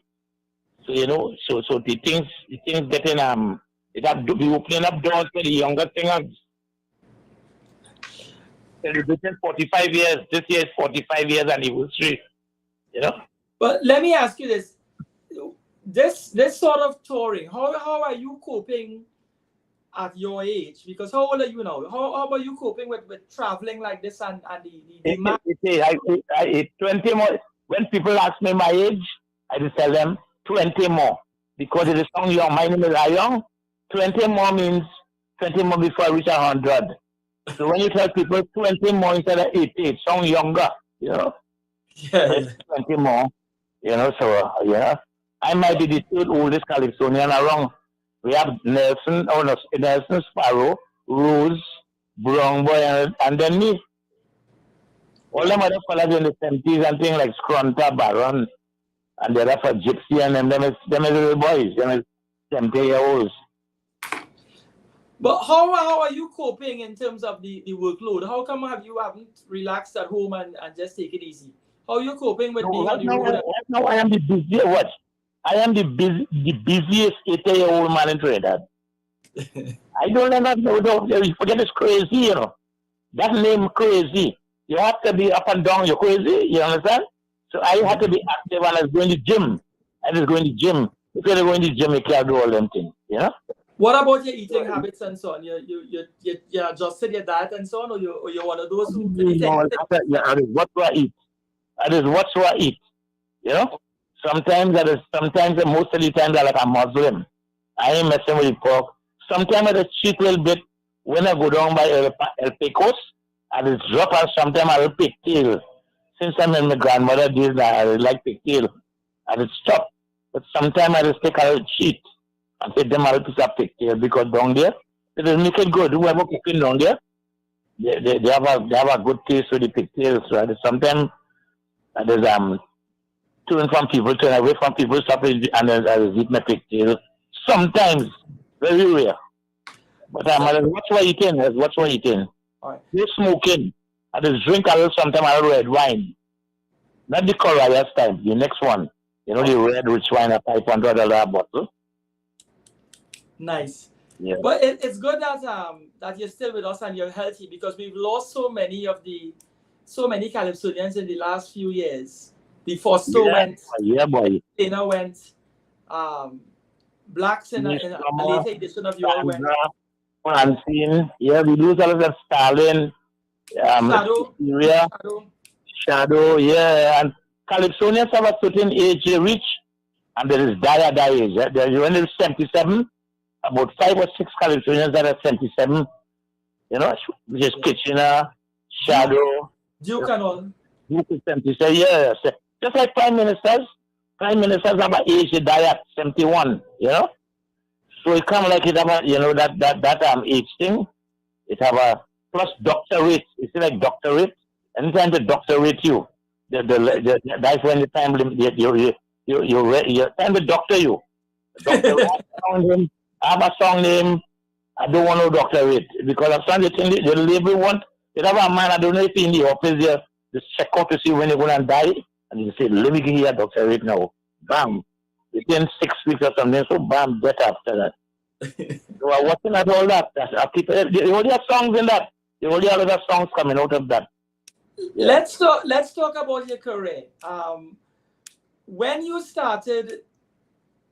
So you know, so the things getting we opening up doors for the younger singers. Celebrating 45 years. This year is 45 years anniversary. You know. But let me ask you this sort of touring. How are you coping at your age? Because how old are you now? How are you coping with traveling like this and the I 20 more. When people ask me my age, I just tell them 20 more because it is young. My name is Ayong. 20 more means 20 more before I reach 100. So when you tell people 20 more instead of 80, it sounds younger. You know. Yeah. 20 more. You know. So yeah, I might be the third oldest Calypsonian around. We have Nelson Sparrow, Rose, Brown Boy, and then me. All them other fellas in the 70s and things like Scrunta, Baron, and the other for Gypsy, and them is little boys, them is 70-year-olds. But how are you coping in terms of the workload? How come you haven't relaxed at home and just take it easy? How you coping with No, being on the road? right now I am the busiest. What? I am the busiest 80-year-old man in Trinidad. I don't know. You forget it's crazy, you know. That name crazy. You have to be up and down. You're crazy. You understand? So I have to be active, and I was going to gym. I was going to gym. If you're going to gym, you can't do all them things. You know. What about your eating habits and so on? You adjusted your diet and so on, or you're one of those who can eat anything? That is what I eat. That is what I eat. You know. Sometimes and most of the time that like a Muslim. I ain't messing with the pork. Sometimes I just cheat a little bit when I go down by El Pecos. I just drop and sometimes I will pigtail. Since I'm in my grandmother days, I like pigtail. I just stop. But sometimes I just take a little cheat and take them a little piece of pigtail because down there, it doesn't make it good. Whoever cooking down there, they have a good taste with the pigtails. Right? Sometimes there's turn away from people, stop it, and then I eat my pigtail. Sometimes, very rare. But what's what eating? What's what eating? Right. No smoking. I just drink a little, sometimes a little red wine. Not the Corias time, the next one. You know, the red rich wine at $500 bottle. Nice. Yeah. But it's good that you're still with us and you're healthy, because we've lost so many Calypsonians in the last few years. The Fosto went. Yeah, boy. Tina went. Blacks in a later edition of your went. Francine. Yeah, we lose a lot of Stalin. Shadow, yeah. And Calypsonians have a certain age they reach, and there is die age. When they're 77, about 5 or 6 Calypsonians that are 77, you know, which is Kitchener, Shadow, Duke and all. Duke is 77, yes. Just like prime ministers. Prime ministers have an age they die at 71, you know. So it kind of like it have a, you know, that age thing. It have a plus doctorate. It's like doctorate. Anytime they doctorate you, that's when the time limit you time to doctor you. I have a song name. I don't want no doctorate because I'm trying to think the label want. You have a man, I don't know if in the office there, just check out to see when you're gonna die, and you say, let me give you a doctorate now. Bam. Within 6 weeks or something, so bam, get after that. So I'm watching at all that. I keep you only have songs in that. You only have other songs coming out of that. Yeah. Let's talk about your career. When you started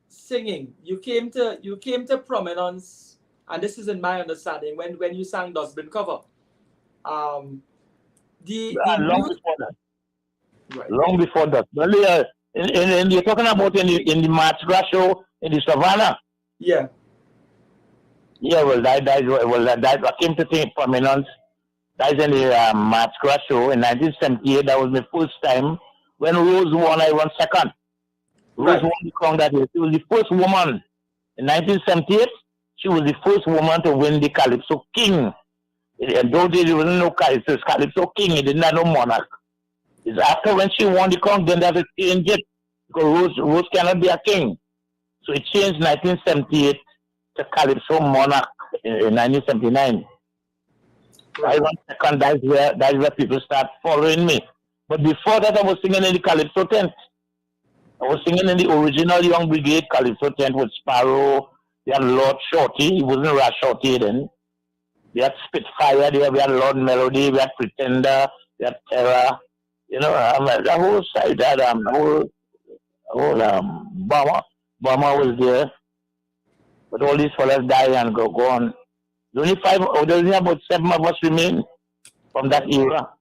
singing, you came to prominence, and this is in my understanding, when you sang Dustbin Cover. Long before that. Right. Long before that. Well, you're talking about in the March Gras show in the Savannah. Yeah. Yeah, well, that I came to think prominence. That is in the March Gras show in 1978. That was my first time. When Rose won, I won second. Rose won the crown that year. She was the first woman in 1978. She was the first woman to win the Calypso King. And those days, there wasn't no Calypso. Calypso King. It didn't have no monarch. It's after when she won the crown, then they have to change it. Because Rose cannot be a king. So it changed 1978 to Calypso Monarch in 1979. I won second. That's where people start following me. But before that, I was singing in the Calypso tent. I was singing in the original Young Brigade Calypso tent with Sparrow. We had Lord Shorty. He wasn't Ras Shorty then. We had Spitfire there. We had Lord Melody. We had Pretender. We had Terror. You know, the whole side, that Bomber was there. But all these fellas die and go on. There's only about 7 of us remain from that era.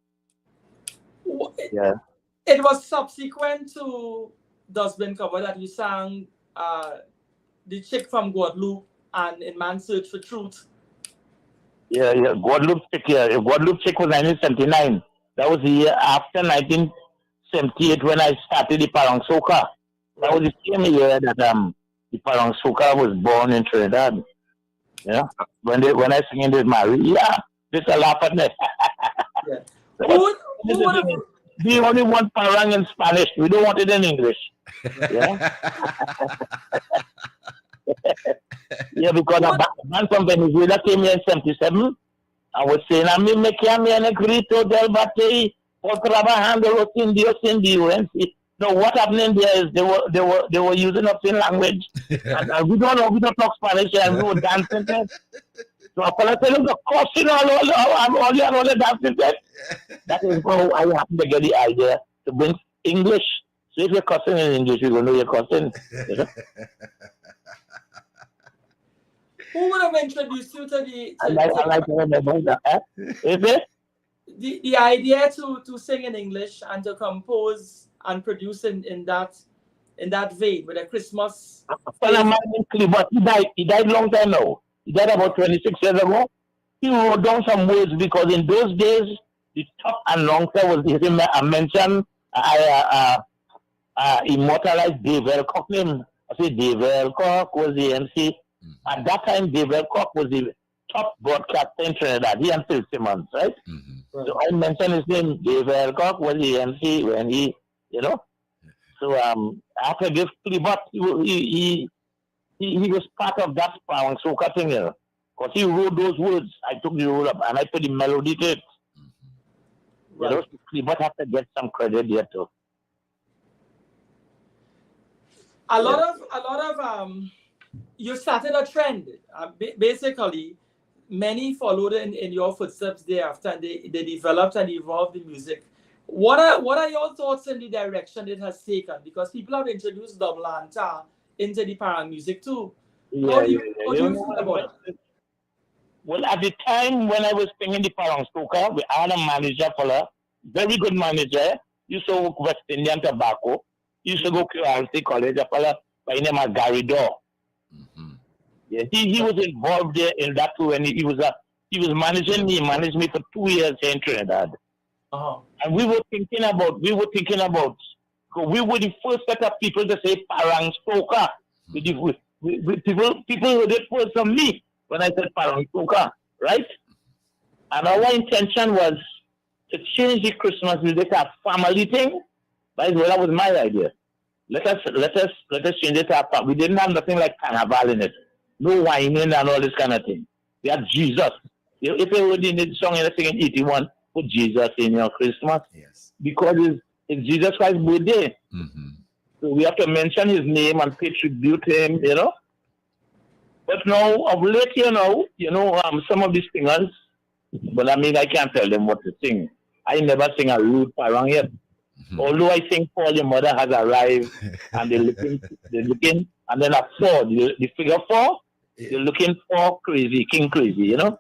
Yeah. It was subsequent to Dustbin Cover that you sang The Chick from Guadeloupe and In Man's Search for Truth. Yeah. Guadeloupe Chick, Guadeloupe Chick was 1979. That was the year after 1978 when I started the Parang Soca. That was the same year that the Parang Soca was born in Trinidad. Yeah. When I sing in this Mary, yeah, just a laugh at me. Yeah. We only want Parang in Spanish. We don't want it in English. Yeah. Yeah, because a man from Venezuela came here in 77 and was saying, "A mí me llame en el grito del batey, por trabajando los indios in the UNC. No, what happened there is they were using a Finn language, and we don't talk Spanish, and we were dancing there. So I felt like, look, cussing all the dancing there. That is how I happened to get the idea to bring English. So if you're cussing in English, you're going to know you're cussing. You know? Who would have introduced you to the I like to remember that. Is it? the idea to sing in English and to compose and produce in that vein with a Christmas? Well, but he died long time now. He died about 26 years ago. He wrote down some words because in those days the top announcer was I mentioned immortalized Dave Elcock name. I say Dave Elcock was the MC. At that time, Dave Elcock was the top broadcaster in Trinidad. He and Phil Simmons, right? Right. So I mentioned his name. Dave Elcock was the MC when he, you know. So after this Clibot, he was part of that soca thing, you know. Because he wrote those words. I took the roll up and I put the melody to it. Right. You know, Clibot have to get some credit there too. A lot of you started a trend. Basically, many followed in your footsteps thereafter, and they developed and evolved the music. What are your thoughts in the direction it has taken? Because people have introduced double anta into the parang music too. How do you feel about it? Well, at the time when I was singing the parang soca, we had a manager fella, very good manager. Used to work West Indian Tobacco. Used to go to QRC College, a fella by the name of Gary Daw. Yeah, he was involved there in that too, and he was managing me. He managed me for 2 years here in Trinidad. And we were thinking about, we were the first set of people to say parang soca. People heard it first from me when I said parang soca, right? And our intention was to change the Christmas music to a family thing. That was my idea. Let us change it to a family. We didn't have nothing like carnival in it. No whining and all this kind of thing. We had Jesus. If you heard the song in the singing 81, put Jesus in your Christmas. Yes. Because it's Jesus Christ's birthday. So we have to mention his name and pay tribute to him, you know. But now, of late, some of these singers, but I mean, I can't tell them what to sing. I never sing a rude parang yet. Although I think Paul, your mother has arrived, and they're looking, and then a 4, the figure 4, they're looking for King Crazy, you know.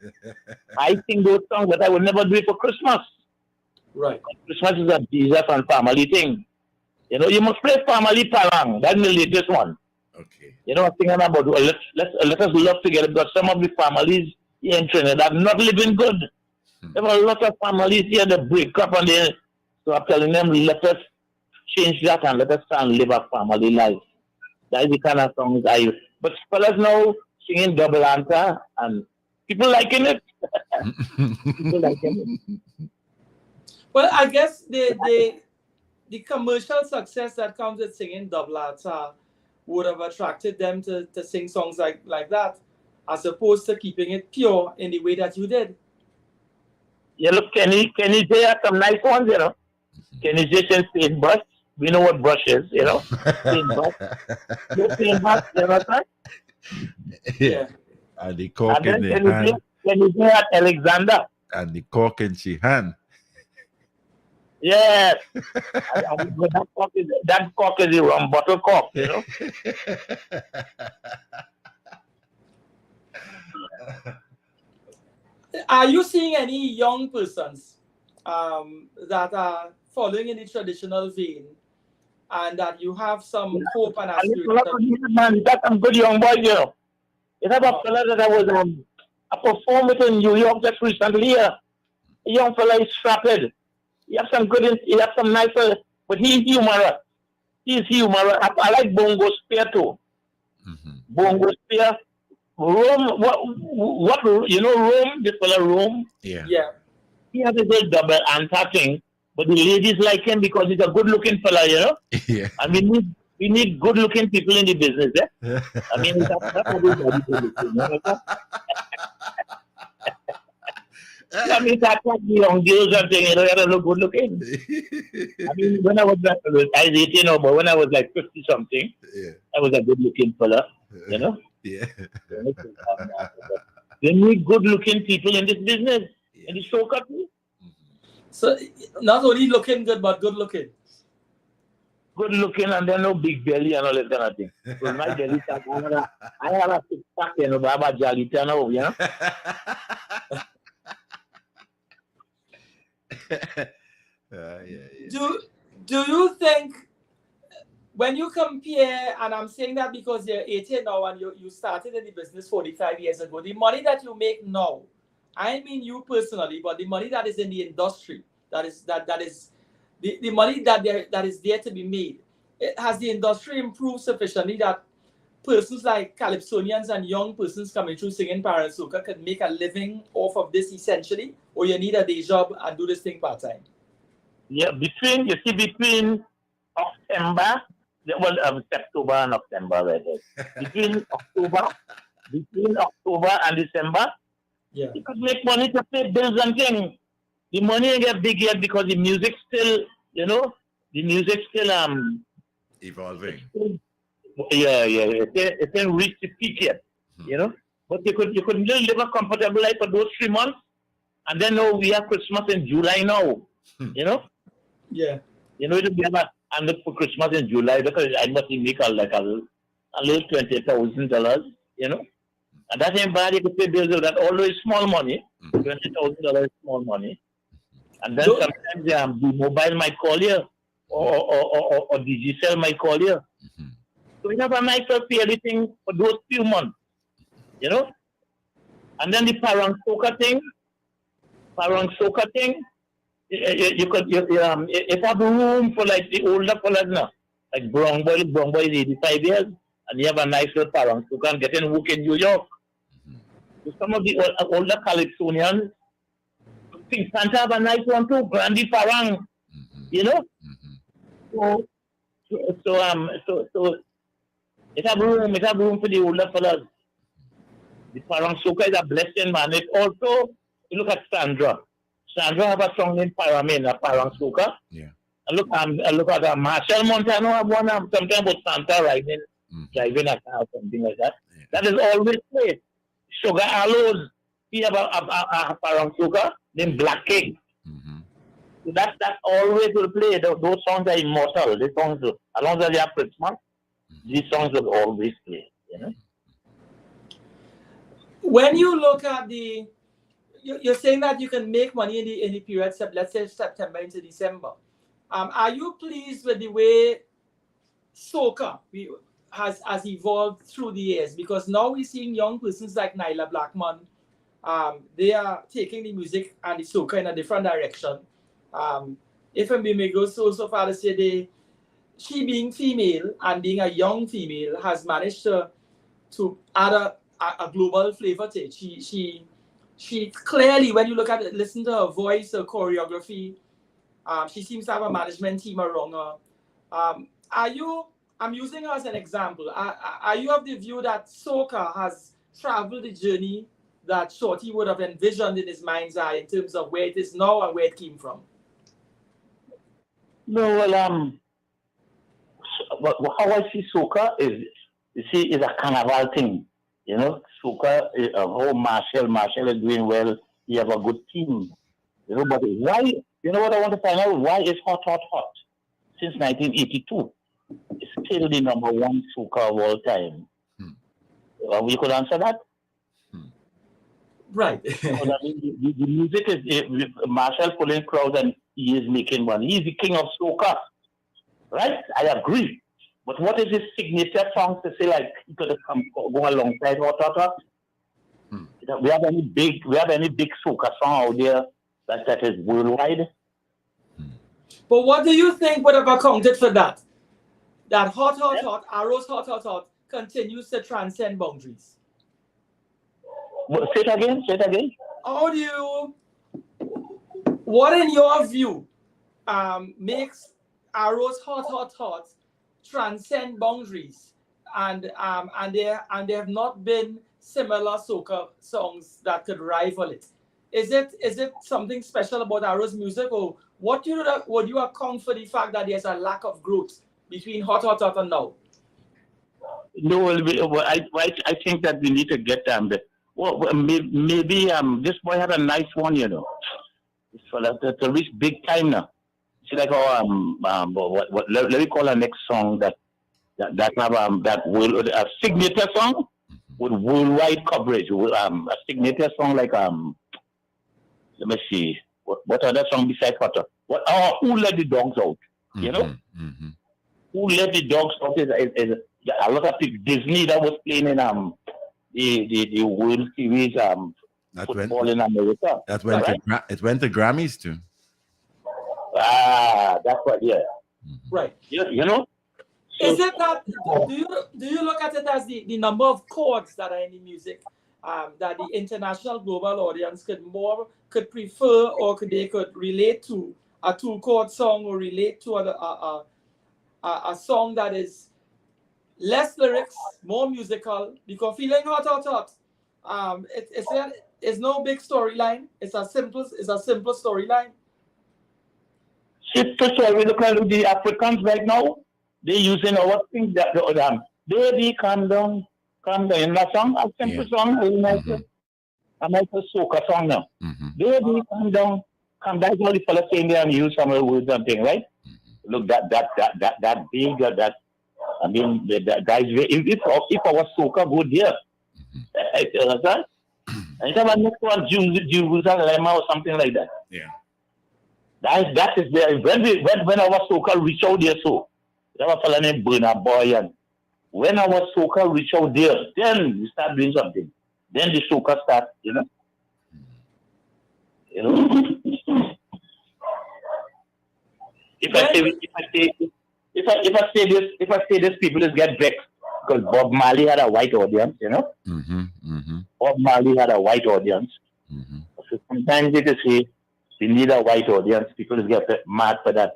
I sing those songs, but I would never do it for Christmas. Right. Christmas is a Jesus and family thing. You know, you must play family parang. That's the latest one. Okay. You know, I'm thinking about let us love together, because some of the families here in Trinidad are not living good. There are a lot of families here that break up, and so I'm telling them, let us change that and let us try and live a family life. That is the kind of songs I use. But fellas now singing double anta, and people liking it. People liking it. Well, I guess the commercial success that comes with singing double anta would have attracted them to sing songs like that, as opposed to keeping it pure in the way that you did. Yeah, look, Kenny J has some nice ones, you know. Kenny J says paintbrush. We know what brush is, you know. Paintbrush. Paintbrush, you know what? Yeah. And the cork in the hand. Kenny J at Alexander. And the cork in she hand. Yes. that cork is the rum bottle cork, you know. Are you seeing any young persons that are following in the traditional vein, and that you have some hope and aspiration? That's some good young boys, you know. You have a fella that I performed with in New York just recently. A young fella is strapped. He has some nice, but he's humorous. He's humorous. I like Bongo Spear too. Bongo Spear. Rome, what you know, Rome, this fella Rome? Yeah. He has a good double anta thing, but the ladies like him because he's a good looking fella, you know? Yeah. And we need good looking people in the business, eh? I mean, that's everybody good looking, you know? I mean, that's like the young girls and thing, you know, you gotta look good looking. I mean, when I was like, I was 18 or but when I was like 50 something, Yeah. I was a good looking fella, you know. Yeah. They need good looking people in this business, Yeah. in the soca too. So not only looking good, but good looking. Good looking and then no big belly and all that kind of thing. So my belly, I have a six pack, you know, but I have a jalita now, you know. Do you think when you compare, and I'm saying that because you're 18 now and you started in the business 45 years ago, the money that you make now, I mean you personally, but the money that is in the industry, that is the money that is there to be made, has the industry improved sufficiently that persons like Calypsonians and young persons coming through singing Para Soca can make a living off of this essentially, or you need a day job and do this thing part time? Yeah, between October, October and October, right there. Between October and December, Yeah, you could make money to pay bills and things. The money ain't get big yet because the music still, you know, the music still Evolving. It didn't reach the peak yet, you know. But you could live a comfortable life for those 3 months, and then now we have Christmas in July now, you know. yeah. You know, we have a look for Christmas in July because I must make a little $20,000, you know. And that ain't bad. You could pay bills with that. Although it's small money, $20,000 is small money. And then sometimes the mobile might call you, or Digicel might call you. So we have a nice pay everything for those few months, you know. And then the Parang Soca thing, it have room for like the older fellas now. Like Brown Boy is 85 years, and you have a nice little Parang Soca and getting work in New York. So some of the older Calypsonians, think Santa have a nice one too, Grandi Parang, you know. So it have room for the older fellas. The Parang Soca is a blessing, man. It also, you look at Sandra. Sandra have a song named Paramin, a Parang Soca. Yeah. And look at Marshall Montano have one sometimes about Santa driving a car or something like that. Yeah. That is always played. Sugar Aloes, he have a Parang Soca named Black King. So that always will play. Those songs are immortal. These songs, as long as they have Christmas, these songs will always play, you know. When you look at you're saying that you can make money in the period, let's say September into December. Are you pleased with the way soca has evolved through the years? Because now we're seeing young persons like Nyla Blackman. They are taking the music and the soca in a different direction. If I may go so far to say she being female and being a young female has managed to add a global flavor to it. She clearly, when you listen to her voice, her choreography, she seems to have a management team around her. I'm using her as an example. Are you of the view that soca has traveled the journey that Shorty would have envisioned in his mind's eye in terms of where it is now and where it came from? No, well, how I see soca is a carnival thing. You know, soca, Marshall is doing well. He have a good team. You know, but why? You know what I want to find out? Why is hot since 1982? It's still the number one soca of all time. You could answer that. Right. Because, I mean, the music is Marshall pulling crowds and he is making money. He's the king of soca, right? I agree. But what is his signature song to say like he could have go alongside Hot? We have any big soca song out there that is worldwide? But what do you think would have accounted for that? That Hot, Arrow's Hot continues to transcend boundaries. Say it again. How do what in your view makes Arrow's Hot transcend boundaries, and there have not been similar soca songs that could rival it? Is it something special about Arrow's music, or what would you account for the fact that there's a lack of growth between Hot Hot Hot and now? No, I think that we need to get maybe this boy had a nice one, you know. So to reach big time now. See, like let me call our next song that have that world a signature song with worldwide coverage. A signature song like let me see what other song besides Hotter? Who Let the Dogs Out? You know, Who Let the Dogs Out is a lot of people. Disney that was playing in the World Series football in America. That went it went to Grammys too. That's what, yeah. Right. You know? So, is it that, do you look at it as the number of chords that are in the music that the international global audience could prefer, or they could relate to a 2-chord song, or relate to a song that is less lyrics, more musical? Because Feeling Hot Hot Hot, it's no big storyline. It's a simple storyline. So we look at the Africans right now. They're using our things that baby, calm down. In that song, a simple song, a nice soca song now. Baby, calm down. That's all the fellas saying there and use some words and thing, right? Look, that big, I mean, that guys. If our soca good here, you understand? And then next one, Jerusalem or something like that. Yeah. That is there. When our soca reach out there, so there was a fellow named Burna Boy, and when our soca reach out there, then we start doing something. Then the soca start, you know. If I say this, people just get vexed because Bob Marley had a white audience, you know. Bob Marley had a white audience. So sometimes they just say we need a white audience. People just get mad for that.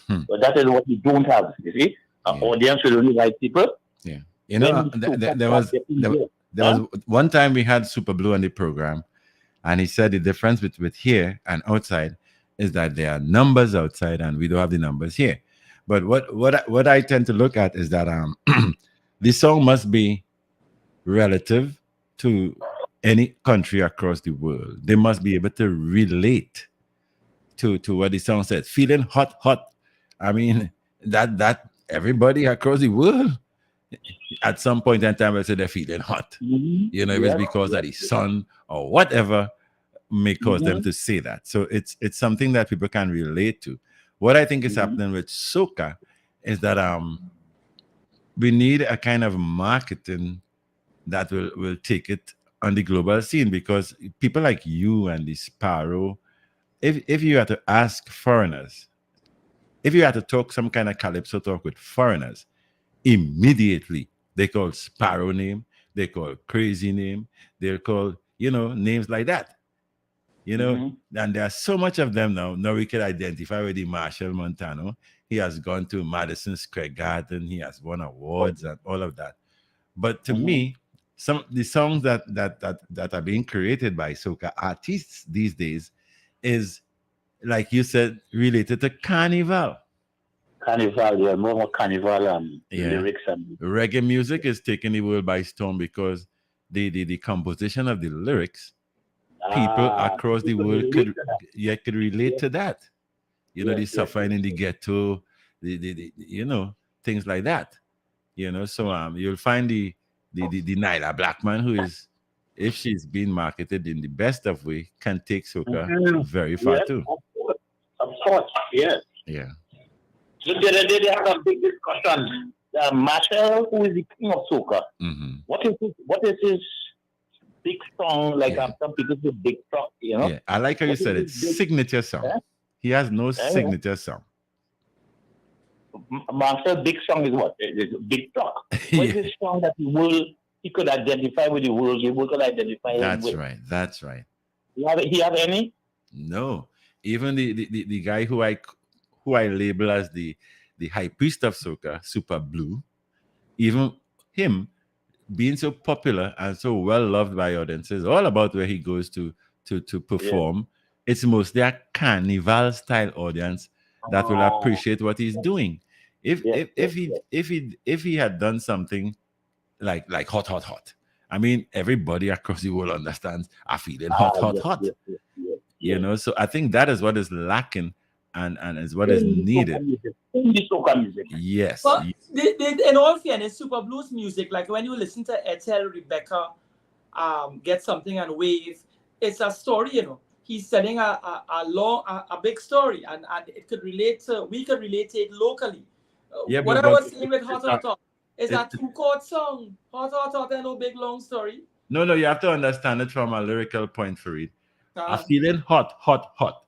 But that is what we don't have. You see, an audience with only white people. Yeah, you know, there was one time we had Super Blue on the program, and he said the difference with here and outside is that there are numbers outside and we don't have the numbers here. But what I tend to look at is that the song must be relative to any country across the world. They must be able to relate to what the song says. Feeling hot, hot. I mean, that everybody across the world at some point in time will say they're feeling hot. You know, if it's because of the sun or whatever may cause them to say that. So it's something that people can relate to. What I think is happening with soca is that we need a kind of marketing that will take it on the global scene, because people like you and the Sparrow, if you had to ask foreigners, if you had to talk some kind of calypso talk with foreigners, immediately they call Sparrow name, they call crazy name, they'll call, names like that. And there are so much of them now. Now we can identify with the Marshall Montano. He has gone to Madison Square Garden. He has won awards and all of that. But to me, the songs that are being created by soca artists these days is, like you said, related to carnival. Carnival, more carnival lyrics and reggae music is taking the world by storm because the composition of the lyrics, people across the world could relate to that. The suffering in the ghetto, the things like that. So you'll find the Nyla Blackman, who is, if she's being marketed in the best of way, can take soca very far too. Of course, yes. Yeah. So they have a big discussion. Marshall, who is the king of soca, what is his big song? Like some people say big song, Yeah, I like how you said it. Signature song. Yeah? He has no signature song. Marshall's big song is what? It's big talk. What is his song that he could identify with the world? The world could identify him with. That's right. He have any? No. Even the guy who I label as the high priest of soca, Super Blue, even him being so popular and so well loved by audiences, all about where he goes to to perform, it's mostly a carnival style audience that will appreciate what he's doing. If he had done something like hot, hot, hot. I mean, everybody across the world understands I feeling hot, hot, hot. You know, so I think that is what is lacking and is what is needed. Yes. But in all fairness, Super Blues music, like when you listen to Intyre, Rebecca, Get Something and Wave, it's a story, you know. He's telling a big story, and we could relate to it locally. What I was saying with Hot Hot Hot is a 2-chord song. Hot Hot Hot and no big long story. No, you have to understand it from a lyrical point, Farid. I'm feeling hot, hot, hot.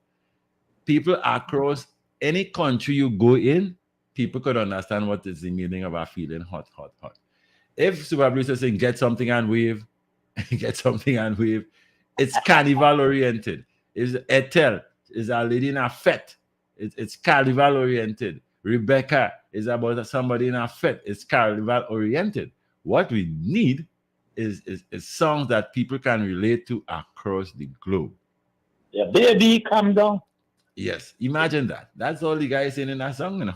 People across any country you go in, people could understand what is the meaning of a feeling hot, hot, hot. If Super Blues is saying get something and wave, get something and wave, it's carnival oriented. Is Ethel is a lady in a fete. It's carnival oriented. Rebecca is about somebody in a fete. It's carnival oriented. What we need is songs that people can relate to across the globe. Yeah, baby, calm down. Yes, imagine that. That's all the guy is saying in that song, you know.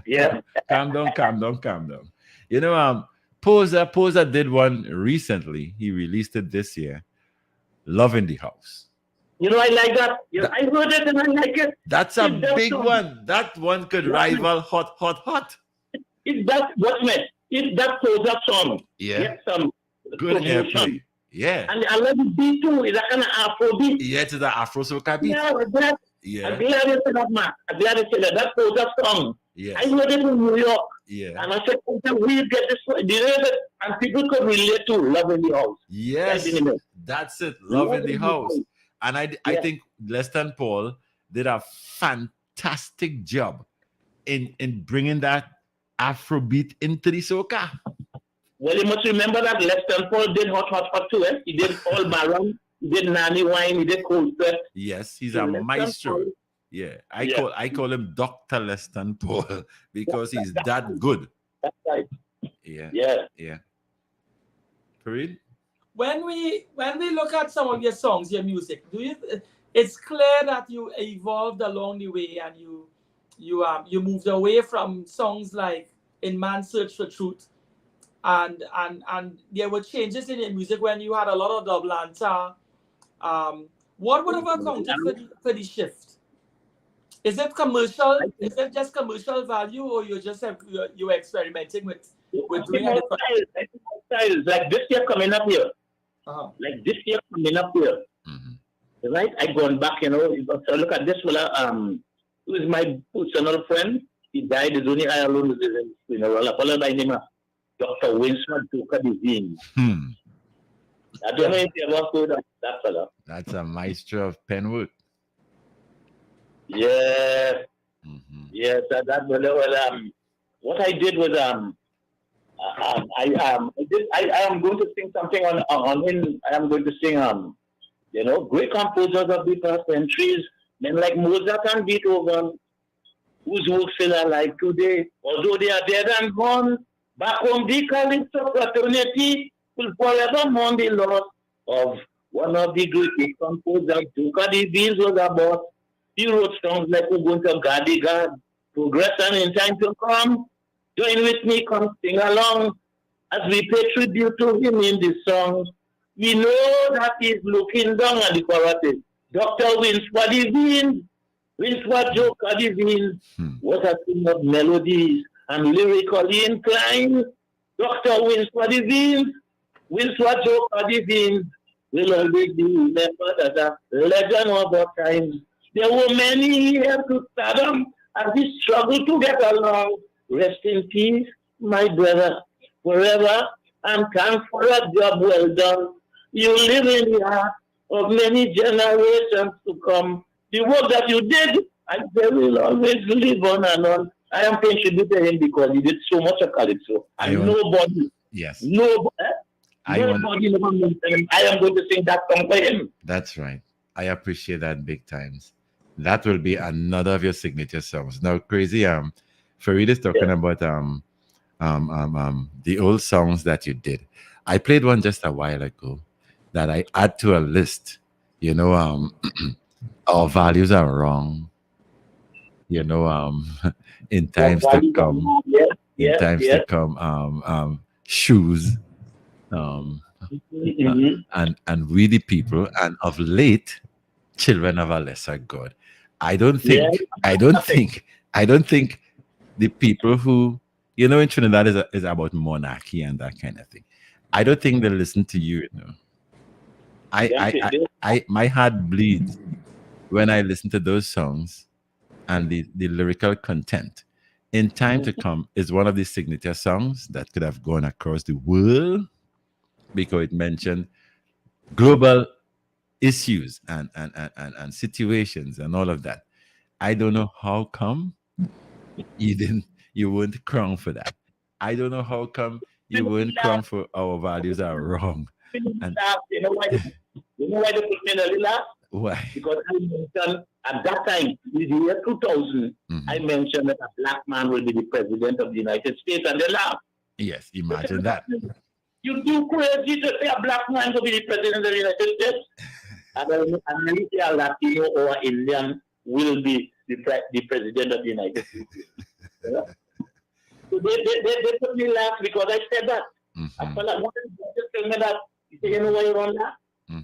Yeah. Calm down, calm down, calm down. You know, Poser did one recently. He released it this year. Love in the House. You know, I like that. I heard it and I like it. That's a big one. That one could rival Hot, Hot, Hot. If that Poser song get some good airplay. Yeah. And I love the beat too. It's a kind of Afro beat. Yeah, it's an Afro soca beat. Yeah. I'm glad you said that, man. I'm glad you said that. That Poser song. Yes. I heard it in New York. Yeah. And I said, we get this. And people could relate to Love in the House. Yes. That's it. Love in the House. And I think Leston Paul did a fantastic job in bringing that Afrobeat into the soca. Well, you must remember that Leston Paul did Hot Hot Hot too. He did All Baron, he did Nanny Wine, he did Cold Sweat. Yes, he's a maestro. Paul. Yeah, I call him Dr. Leston Paul because he's that good. That's right. Yeah. Farid? When we look at some of your songs, your music, it's clear that you evolved along the way and you moved away from songs like In Man's Search for Truth, and there were changes in your music when you had a lot of double answer. What would have accounted for the shift? Is it commercial? Is it just commercial value, or you're experimenting with doing it? Styles like this year coming up here. Like this year coming up here. Mm-hmm. Right? I gone back, you know. So look at this fella, who is my personal friend. He died. He's only I alone with his funeral. I followed by name Dr. Winsford Tuka Divine. I don't know if you ever heard of that fella. That's a maestro of Penwood. Yeah. Mm-hmm. Yes, what I did was I am going to sing something on him. I am going to sing great composers of the past centuries, men like Mozart and Beethoven, whose works still are alive today, although they are dead and gone. Back home, the calypso fraternity will forever mourn the loss of one of the great composers. Duca the Beans was a boss. He wrote songs like Ubuntu Gadiga, Progress and In Time to Come. Join with me, come sing along as we pay tribute to him in this song. We know that he's looking down at the chorus. Dr. Winsford Divine, Winsford Joker Divine, what a thing of melodies and lyrically inclined. Dr. Winsford Divine, Winsford Joker Divine, will always be remembered as a legend of our times. There were many here to fathom as we struggle to get along. Rest in peace, my brother, forever, and thanks for a job well done. You live in the heart of many generations to come. The work that you did, I will always live on and on. I am paying tribute to him because he did so much of calypso. And nobody, I am going to sing that song for him. That's right. I appreciate that big times. That will be another of your signature songs. Now, crazy, Farid is talking about the old songs that you did. I played one just a while ago that I add to a list. you know, our values are wrong, you know, in times to come, in times to come, shoes, um, and we the people, and of late, children of a lesser God. I don't think, I don't think, I don't think the people who, you know, in Trinidad is about monarchy and that kind of thing. I don't think they listen to you, you know. My heart bleeds when I listen to those songs and the lyrical content. In Time to Come is one of the signature songs that could have gone across the world because it mentioned global issues and situations and all of that. I don't know how come you weren't crowned for that. I don't know how come you weren't crowned for our values are wrong. And you know why they put me in a laugh? why? Because I mentioned at that time, in the year 2000, I mentioned that a black man will be the president of the United States, and they laughed. Yes, imagine that. You do crazy to say a black man will be the president of the United States? And then a Latino or Indian will be the president of the United States. Yeah? So they put me laugh because I said that. I felt like, what is just tell me that? You say, you know why you run that?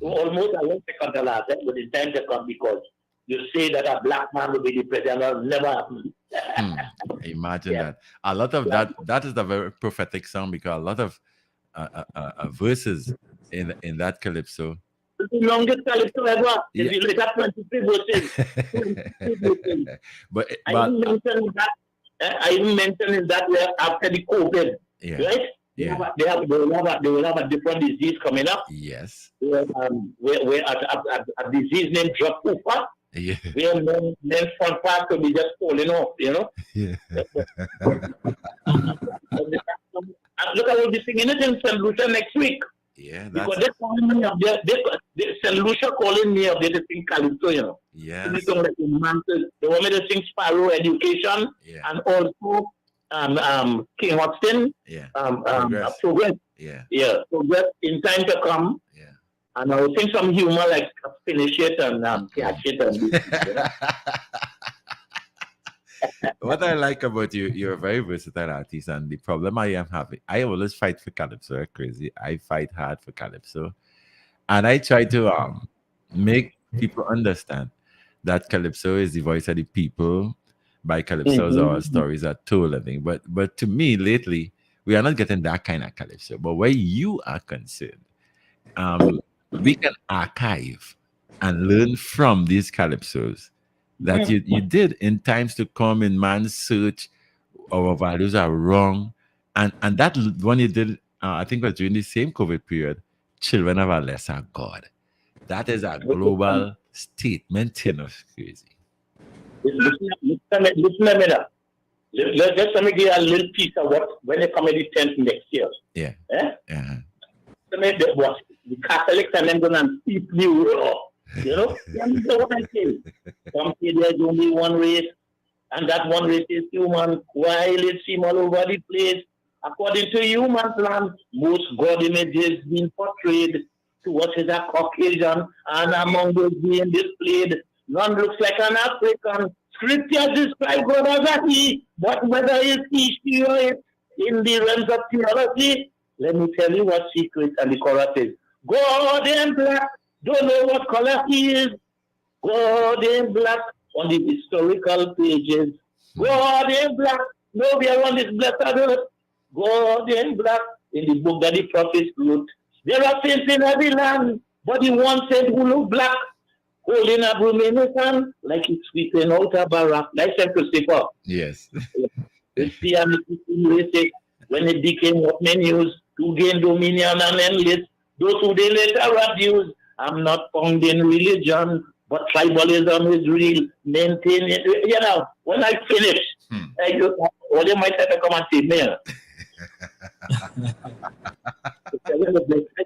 So almost I won't second the last, but it's time to come because you say that a black man will be the president. That'll never happen. Imagine that. A lot of that is a very prophetic song because a lot of verses in that calypso. It's the longest calypso ever. If you look at 23 verses. but I even mentioned in that way after the COVID, right? Yeah. They will have a different disease coming up. Yes. Where a disease named drug pooper. Yeah. Where men front part will be just falling off, you know? Yeah. Look, I will be singing it in St. Lucia next week. Yeah. Because they're calling me up there. St. Lucia calling me up there to sing Calypso, you know? Yeah. They want me to sing Sparrow Education and also King Austin. Yeah. Progress. Yeah. Yeah. Progress in Time to Come. Yeah. And I will sing some humor like Finish It and Catch It. And what I like about you, you're a very versatile artist, and the problem I am having, I always fight for Calypso. Crazy. I fight hard for Calypso. And I try to make people understand that Calypso is the voice of the people. By Calypso's our stories are told, I think. But to me, lately, we are not getting that kind of Calypso. But where you are concerned, we can archive and learn from these Calypsos that you did in times to come in man's search. Our values are wrong. And that one you did, I think was during the same COVID period, Children of a Lesser God. That is a global statement, you know, crazy. Listen to me now. Just let me give you a little piece of what when they come in the tent next year. Yeah. The Catholics and them gonna keep you raw. You know? You understand what I say? Some say there's only one race, and that one race is human. While it seems all over the place, according to human plan, most God images being portrayed to what is a Caucasian, and among those being displayed, none looks like an African. Scripture describe God as a he, but whether it's he, she, or it, in the realms of theology, let me tell you what secret and the chorus is. God in black, don't know what color he is. God in black on the historical pages. God in black, nowhere on this blessed earth. God in black in the book that the prophets wrote. There are saints in every land, but the one saint who look black, holding a broom in his hand, like he's sweeping out a barrack. Like St. Christopher. Yes. When it became what men use to gain dominion and enlist those who they later abuse. I'm not found in religion, but tribalism is real. Maintain it. You know, when I finish, or they might have to come and see me.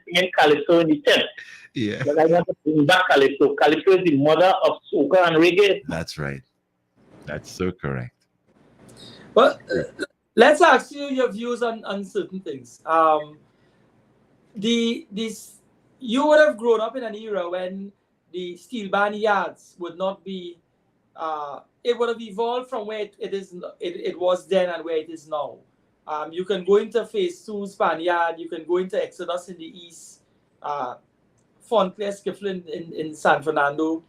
In Calypso in the tent. Yeah. But I want to bring back Calypso. Calypso is the mother of soca and reggae. That's right. That's so correct. Well, let's ask you your views on certain things. You would have grown up in an era when the steel band yards would not be, it would have evolved from where it was then and where it is now. You can go into Phase 2 Spaniard, you can go into Exodus in the east, Fontclair Skifflin in San Fernando.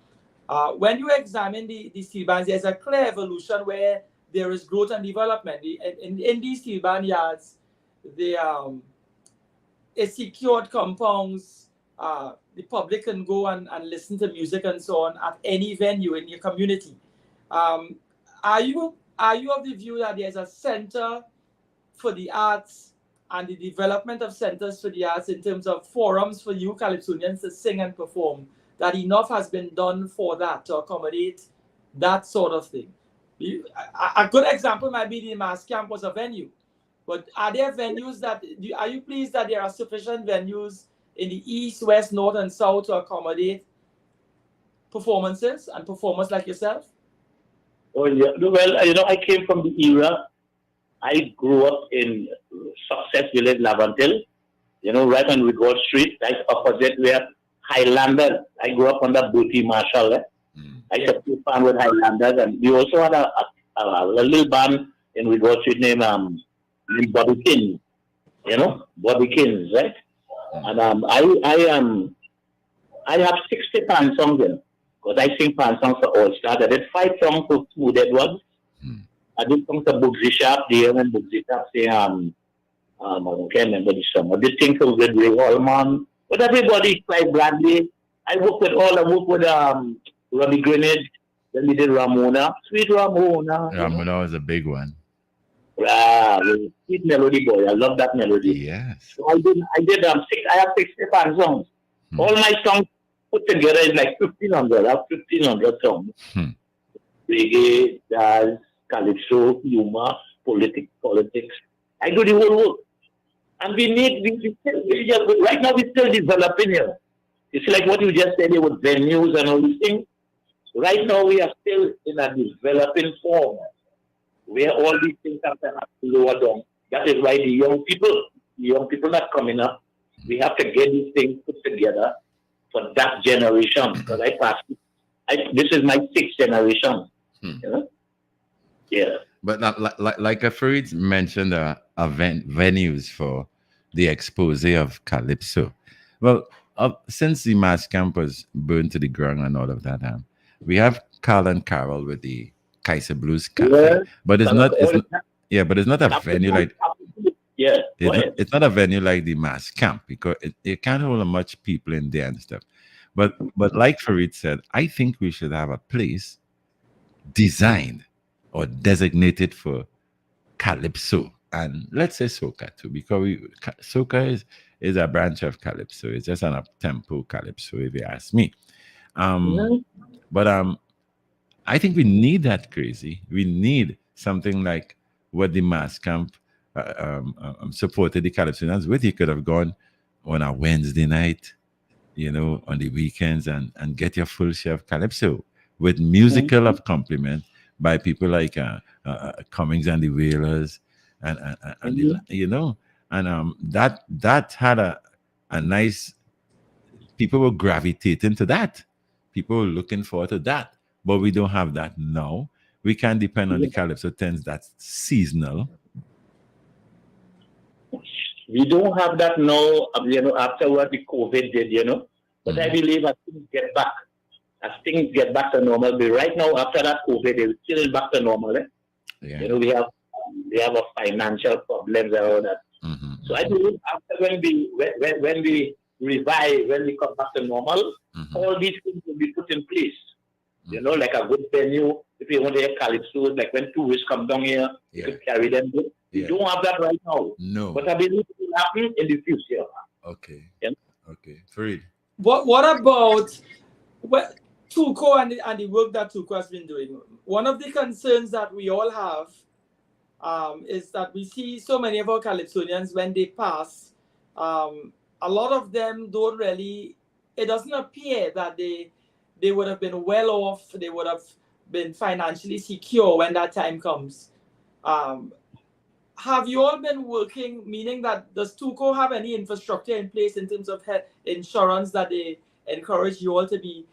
When you examine the steel bands, there's a clear evolution where there is growth and development. In these steel band yards, it's secured compounds. The public can go and listen to music and so on at any venue in your community. Are you of the view that there's a center for the arts and the development of centers for the arts in terms of forums for you Calypsonians to sing and perform, that enough has been done for that to accommodate that sort of thing? A good example might be the Mass Camp was a venue, but are there venues are you pleased that there are sufficient venues in the east, west, north, and south to accommodate performances and performers like yourself? Oh, yeah. Well, I came from the era. I grew up in Success Village, Laventille, right on Woodward Street, right opposite where Highlanders. I grew up under Booty Marshall. I used to play fan with Highlanders, and we also had a little band in Woodward Street named Bobby Kins, Bobby Kins, right? And I have 60 fan songs in, because I sing fan songs for All Stars. I did 5 songs for Smooth Edwards. I did songs for Bugsy Sharp there when Bugsy Sharp say, I can't remember the song. I did things for Ray Holman. But everybody, Clive Bradley. I worked with Robbie Greenidge. Then we did Ramona. Sweet Ramona. Ramona was a big one. Sweet melody boy. I love that melody. Yes. So I have 60 fan songs. All my songs put together is like 1,500. I have 1,500 songs. Reggae, jazz, calypso, humor, politics. I do the whole work. And right now we're still developing here. It's like what you just said here with venues and all these things. Right now we are still in a developing form where all these things have to lower down. That is why the young people not coming up, we have to get these things put together for that generation. Because this is my 6th generation. Yeah. But like Farid mentioned, venues for the expose of Calypso. Well, since the Mass Camp was burned to the ground and all of that, we have Carl and Carol with the Kaiser Blues Cafe. Yeah, but it's not a venue like it's not a venue like the Mass Camp, because it can't hold much people in there and stuff. But like Farid said, I think we should have a place designed or designated for Calypso, and let's say soca too, because soca is a branch of Calypso. It's just an up-tempo Calypso, if you ask me. But I think we need that crazy. We need something like what the Mass Camp supported the Calypsonians with. You could have gone on a Wednesday night, on the weekends, and get your full share of Calypso with musical accompaniment by people like Cummings and the Wailers, and that had a nice. People were gravitating to that. People were looking forward to that. But we don't have that now. We can't depend on the Calypso 10s that's seasonal. We don't have that now, after what the COVID did, But I believe as things get back to normal, but right now, after that COVID, it's still back to normal. Yeah. We have a financial problems around that. So I believe after when we revive, when we come back to normal, all these things will be put in place. Like a good venue. If you want to hear Calypso, like when tourists come down here, you can carry them. We don't have that right now. No. But I believe it will happen in the future. Okay. Yeah. Okay. Farid. What about Tuco and the work that Tuco has been doing? One of the concerns that we all have is that we see so many of our Calypsonians, when they pass, a lot of them don't really, it doesn't appear that they would have been well off, they would have been financially secure when that time comes. Have you all been working, meaning that does Tuco have any infrastructure in place in terms of insurance that they encourage you all to be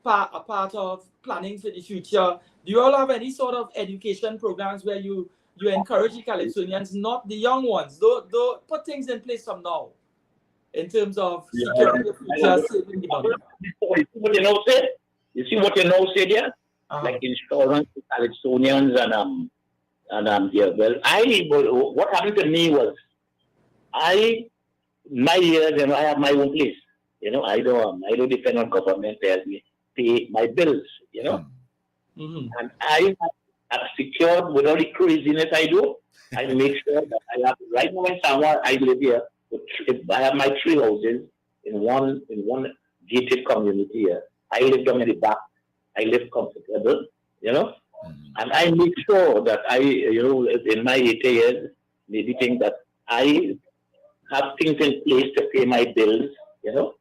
a part of planning for the future? Do you all have any sort of education programs where you encourage the Calypsonians, not the young ones, though put things in place from now in terms of securing the future, saving the money? You see what you know said? You see what you know said here? Like insurance to Calypsonians yeah. Well, what happened to me was my years, I have my own place. I don't depend on government to help me pay my bills. Mm-hmm. And I have secured with all the craziness I do. I make sure that I have right now in Samoa. I live here. I have my 3 houses in one gated community here. I live down in the back. I live comfortable, and I make sure that in my 80 years, maybe think that I have things in place to pay my bills, and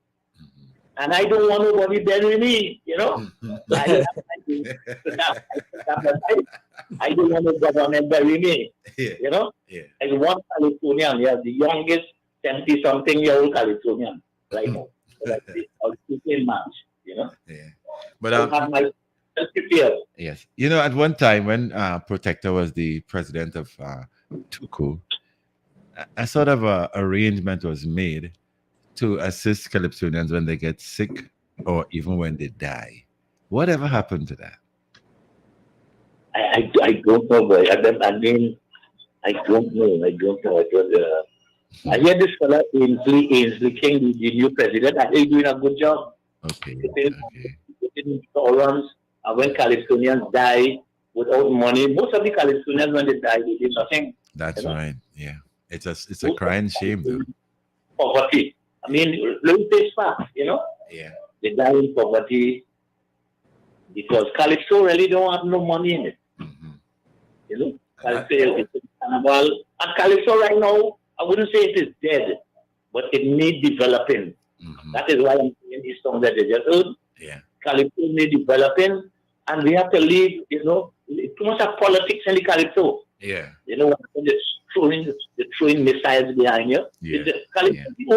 I don't want nobody bury me, I don't want the government bury me, As one Calypsonian, the youngest 70-something-year-old Calypsonian right now. I'll keep in March, Yeah. But I have my self-prepared. yes, at one time when Protector was the president of Tuco, a sort of arrangement was made to assist Calypsonians when they get sick or even when they die. Whatever happened to that? I don't know, boy. I don't know. I don't know. I hear this fellow Ainsley King, the new president. I think he's doing a good job. Okay. Insurance, and when Calypsonians die without money, most of the Calypsonians when they die, they did nothing. That's right. Yeah, it's a crying shame, though. Poverty. I mean, look at this fact. Yeah. They die in poverty because Calypso really don't have no money in it. Mm-hmm. Calypso is carnival, and Calypso right now, I wouldn't say it is dead, but it needs developing. Mm-hmm. That is why I'm saying these songs that they just heard. Yeah. Calypso needs developing, and we have to leave, too much of politics in the Calypso. Yeah. They're throwing missiles behind you. Yeah. Calypso is the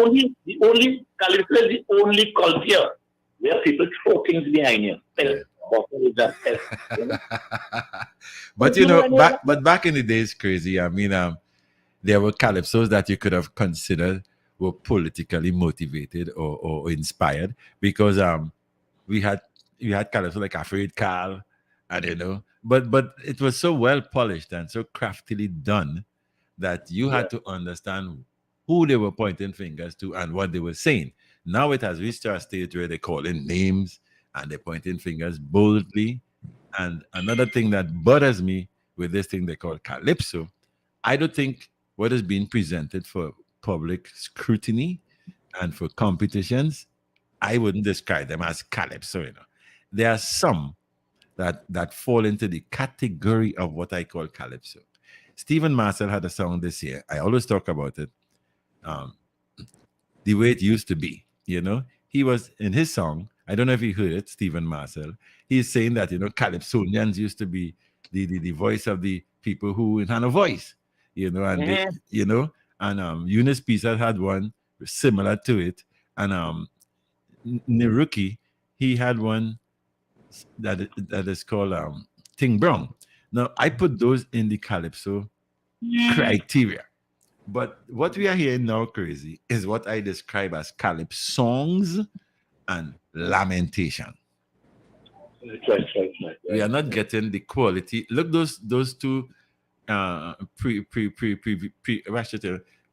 only Calypso is the only culture where people throw things behind you. But back in the days, crazy. I mean, there were calypsos that you could have considered were politically motivated or inspired because we had calypso like Afraid Carl, and but it was so well polished and so craftily done that you had to understand who they were pointing fingers to and what they were saying. Now it has reached a stage where they call in names and they're pointing fingers boldly. And another thing that bothers me with this thing they call calypso, I don't think what is being presented for public scrutiny and for competitions, I wouldn't describe them as calypso. There are some that fall into the category of what I call calypso. Stephen Marcel had a song this year. I always talk about it. The way it used to be. He was in his song. I don't know if you heard it, Stephen Marcel. He's saying that Calypsonians used to be the voice of the people who had a voice. And Eunice Pisa had one similar to it, and Niruki, he had one that is called Ting Brown. Now I put those in the calypso criteria, but what we are hearing now, crazy, is what I describe as calypso songs and lamentation. Right. We are not getting the quality. Look, those two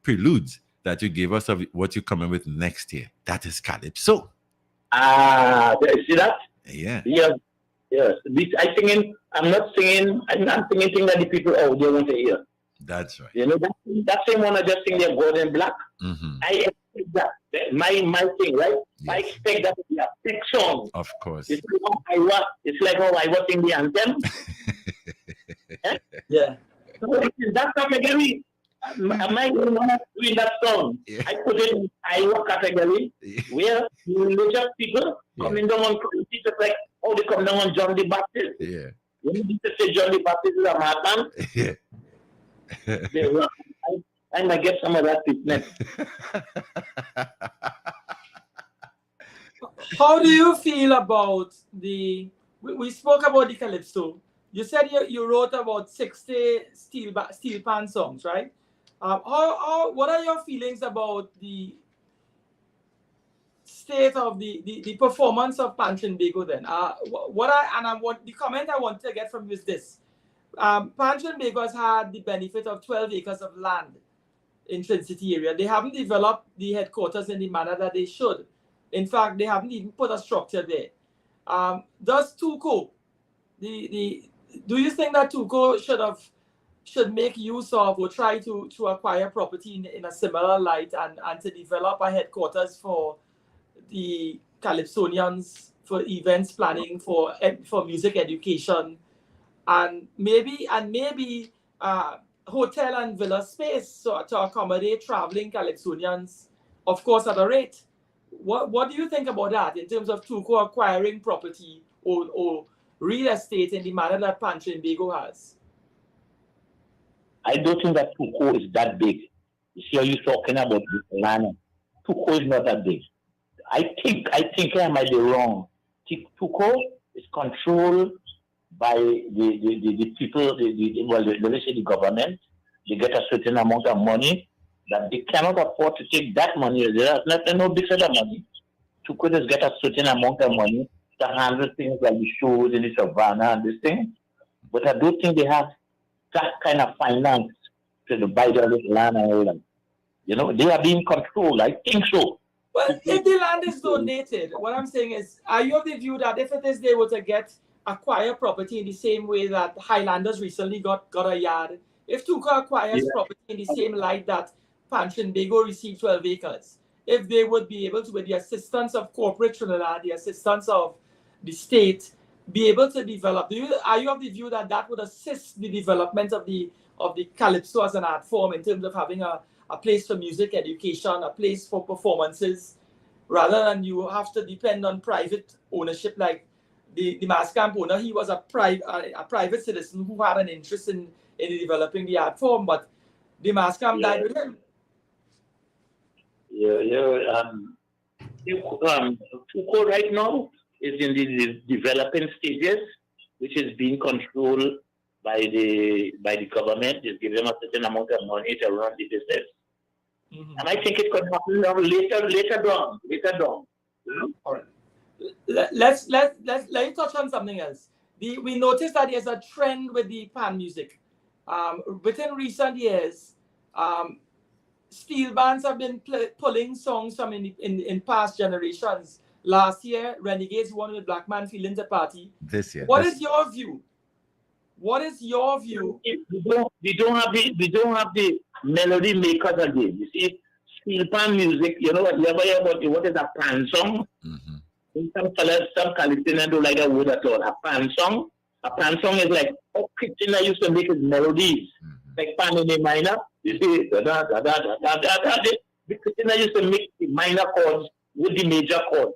preludes that you gave us of what you're coming with next year. That is calypso. See that? Yeah. Yes. I'm not singing things that the people out there want to hear. That's right. That same one I just sing there, Gold and Black. Mm-hmm. I expect that. My thing, right? Yes. I expect that to be a big song. Of course. It's like how I was in the anthem. Yeah. So that's not category. Am I going to doing that song? Yeah. I put it in Iowa category where religious people coming down on just like how they come down on John the Baptist. Yeah. When you say John the Baptist is a madman, I might get some of that fitness. How do you feel about we spoke about the calypso. You said you wrote about 60 steel pan songs, right? What are your feelings about the state of the performance of Pan Trinbago then? The comment I want to get from you is this. Pan Trinbago has had the benefit of 12 acres of land in Trin City area. They haven't developed the headquarters in the manner that they should. In fact, they haven't even put a structure there. Does TUCO, do you think that TUCO should make use of or try to acquire property in a similar light and to develop a headquarters for the Calypsonians, for events planning, for music education, and maybe hotel and villa space so to accommodate traveling Calypsonians, of course, at a rate. What do you think about that in terms of TUCO acquiring property or real estate in the manner that Pan Trinbago has? I don't think that TUCO is that big. You see how you're talking about this land. TUCO is not that big. I think I might be wrong. TUCO is controlled by the people, let me say the government. They get a certain amount of money that they cannot afford to take that money. There's no big set of money. TUCO just get a certain amount of money to handle things like the shows in the savannah and this thing. But I don't think they have that kind of finance to buy all this land and all that. You know, they are being controlled. I think so. Well, if the land is donated, what I'm saying is, are you of the view that if it is they were to acquire property in the same way that Highlanders recently got a yard, if TUCO acquires property in the same light that Pan Trinbago received 12 acres, if they would be able to, with the assistance of corporate Trinidad, the assistance of the state, be able to develop, are you of the view that that would assist the development of the calypso as an art form in terms of having a place for music education, a place for performances, rather than you have to depend on private ownership like the Mascamp owner? He was a private citizen who had an interest in developing the art form, but the Mascamp died with him. TUCO right now is in the developing stages, which is being controlled by the government. Just give them a certain amount of money to run the business. Mm-hmm. And I think it could happen later down. Mm-hmm. All right. Let me touch on something else. We noticed that there's a trend with the pan music. Within recent years, steel bands have been pulling songs from in past generations. Last year, Renegades won with Black Man Feelings a Party. This year. What is your view? What is your view? We don't have the melody makers again. You see, steel pan music, you know what? You ever hear about what is a pan song? Mm-hmm. Some Californians don't like that word at all. A pan song. A pan song is like Christina used to make his melodies, like pan in a minor. You see, da da da da da da da. Christina used to make the minor chords with the major chord.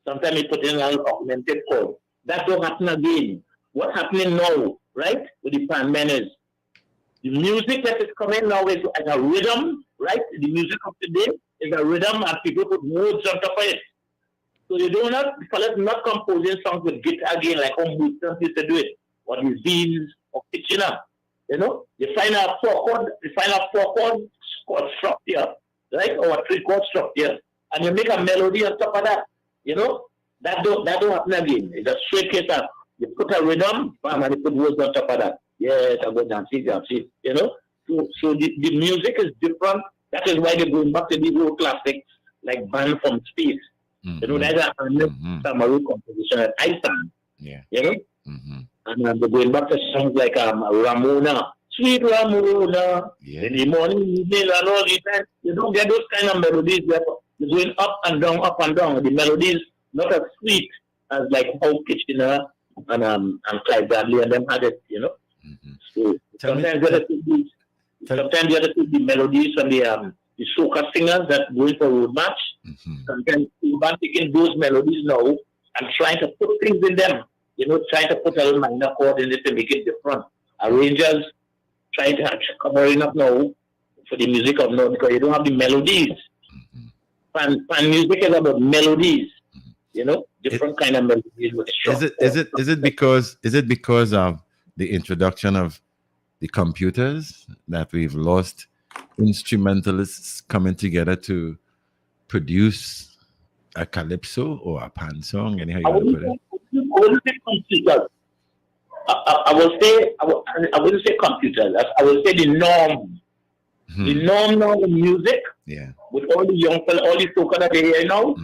Sometimes he put in an augmented chord. That don't happen again. What's happening now, right, with the pan men is the music that is coming now is as a rhythm, right? The music of today is a rhythm and people put words on top of it. So you do not, fellas not composing songs with guitar again like home musicians used to do it, or the beans or Kitchener. You know, you find a four chord structure, right, or a 3-chord structure, and you make a melody on top of that. You know, that don't happen again. It's a straight case of you put a rhythm, and you put words on top of that. Yes, I go dance it. You know, so the music is different. That is why they're going back to the old classics like Band from Space. Mm-hmm. You know, that's a Samaru composition at Iceland. Yeah. You know? Mm-hmm. And they're going back to songs like Ramona, Sweet Ramona, in the morning, evening, and all the time. You don't get those kind of melodies where you're going up and down. The melodies not as sweet as like how Kitchener and Clive Bradley and them had it, you know. Mm-hmm. So sometimes you have to take the melodies from the soca singers that go for road march. Mm-hmm. Sometimes you are taking those melodies now and trying to put things in them. You know, trying to put a little minor chord in it to make it different. Arrangers trying to covering up now for the music of now because you don't have the melodies. Mm-hmm. Pan music is about melodies. Mm-hmm. You know, different kind of melodies with Is it because of the introduction of the computers that we've lost instrumentalists coming together to produce a calypso or a pan song? Anyhow you I want to wouldn't put it? say, I wouldn't say computers. I will say I wouldn't say computers. I will say the norm. The norm now in music, Yeah. with all the young people, all the soca that they hear now,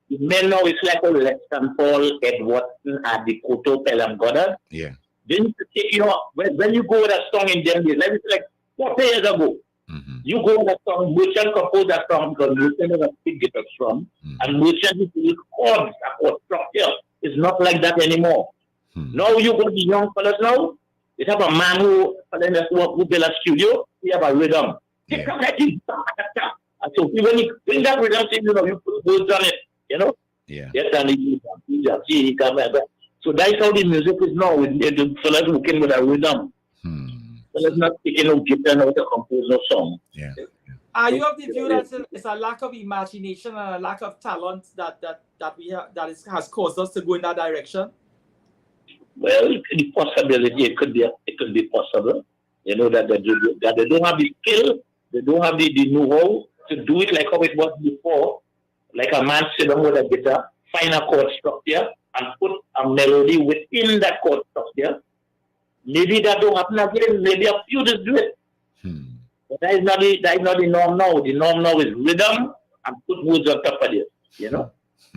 the men now is like a Lexington Paul, Ed Watson, and the Koto Pelham Goddard. Yeah. Then you know, when you go with a song in them days, let me say like 40 years ago, you go with a song, Merchant composed that song because Merchant is a big guitar strum, and Merchant is the chords, a chord structure. It's not like that anymore. Now you go to the young fellas now, they have a man who build a studio, he have a rhythm. Yeah. And so when you bring that rhythm, you know, you put words on it, you know? Yeah. So that's how the music is now. The fellas working with a rhythm. Fellas not picking no guitar now to compose no song. Yeah. Are you of the view that it's a lack of imagination and a lack of talent that we have has caused us to go in that direction? Well, the possibility it could be possible. You know that they don't have the skill, they don't have the know-how to do it like how it was before. Like a man sit down with a guitar, find a chord structure, and put a melody within that chord structure. Maybe that don't happen again. Maybe a few just do it. But that is not the norm now. The norm now is rhythm and put words on top of it. You know.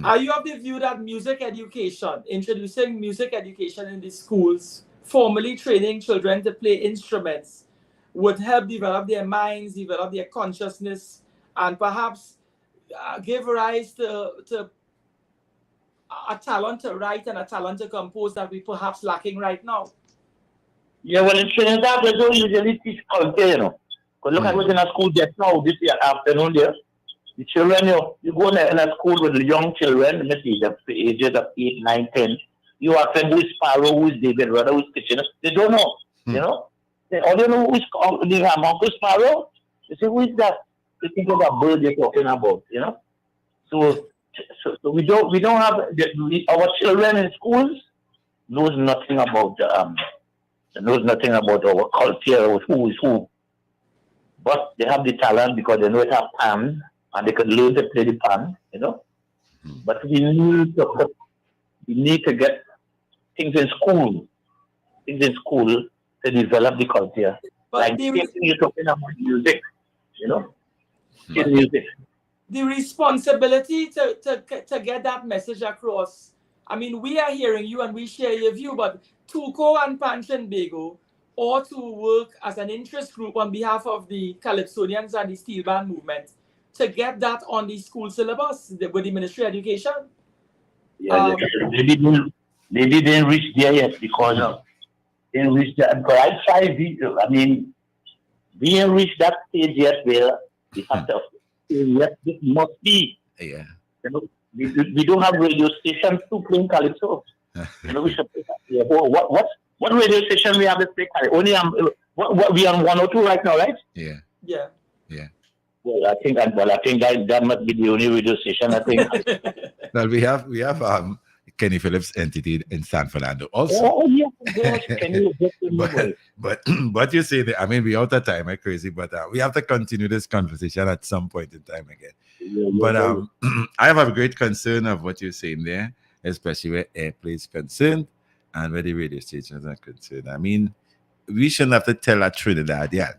Are you of the view that music education, introducing music education in the schools, formally training children to play instruments, would help develop their minds, develop their consciousness, and perhaps give rise to a talent to write and a talent to compose that we perhaps lacking right now? Yeah, well, in Trinidad, they don't usually teach culture, you know. Because look, I was in a school just now, this afternoon there. The children, you go in a school with the young children, let me see, the ages of 8, 9, 10. You ask them who is Sparrow, who is David Rudder, who is Kitchener. They don't know, you know. They all know who is Uncle Sparrow. They say, who is that? They think of that bird they're talking about, you know. So we don't have our children in schools knows nothing about our culture or who is who. But they have the talent because they know it have pan and they can learn to play the pan, you know. But we need to get things in school to develop the culture. But like you're talking about music, you know. Music. The responsibility to get that message across. I mean, we are hearing you and we share your view, but Tuco and Panch and Bego ought to work as an interest group on behalf of the Calypsonians and the Steel Band movement to get that on the school syllabus with the Ministry of Education. Yeah, maybe they didn't reach there yet because they didn't reach that. But I try. I mean, we didn't reach that stage yet where we have to. Yes, this must be. Yeah. You know, we don't have radio stations to play calypso. You know, we should. Yeah, what radio station we have to play calypso? Only what we on 102 right now, right? Yeah. Yeah. Yeah. Well, I think that must be the only radio station. I think. Well, we have Kenny Phillips entity in San Fernando also. Oh yeah, Kenny. but you say that, I mean, we out of time, I'm crazy, but we have to continue this conversation at some point in time again. But I have a great concern of what you're saying there, especially where airplay is concerned and where the radio stations are concerned. I mean, we shouldn't have to tell a Trinidadian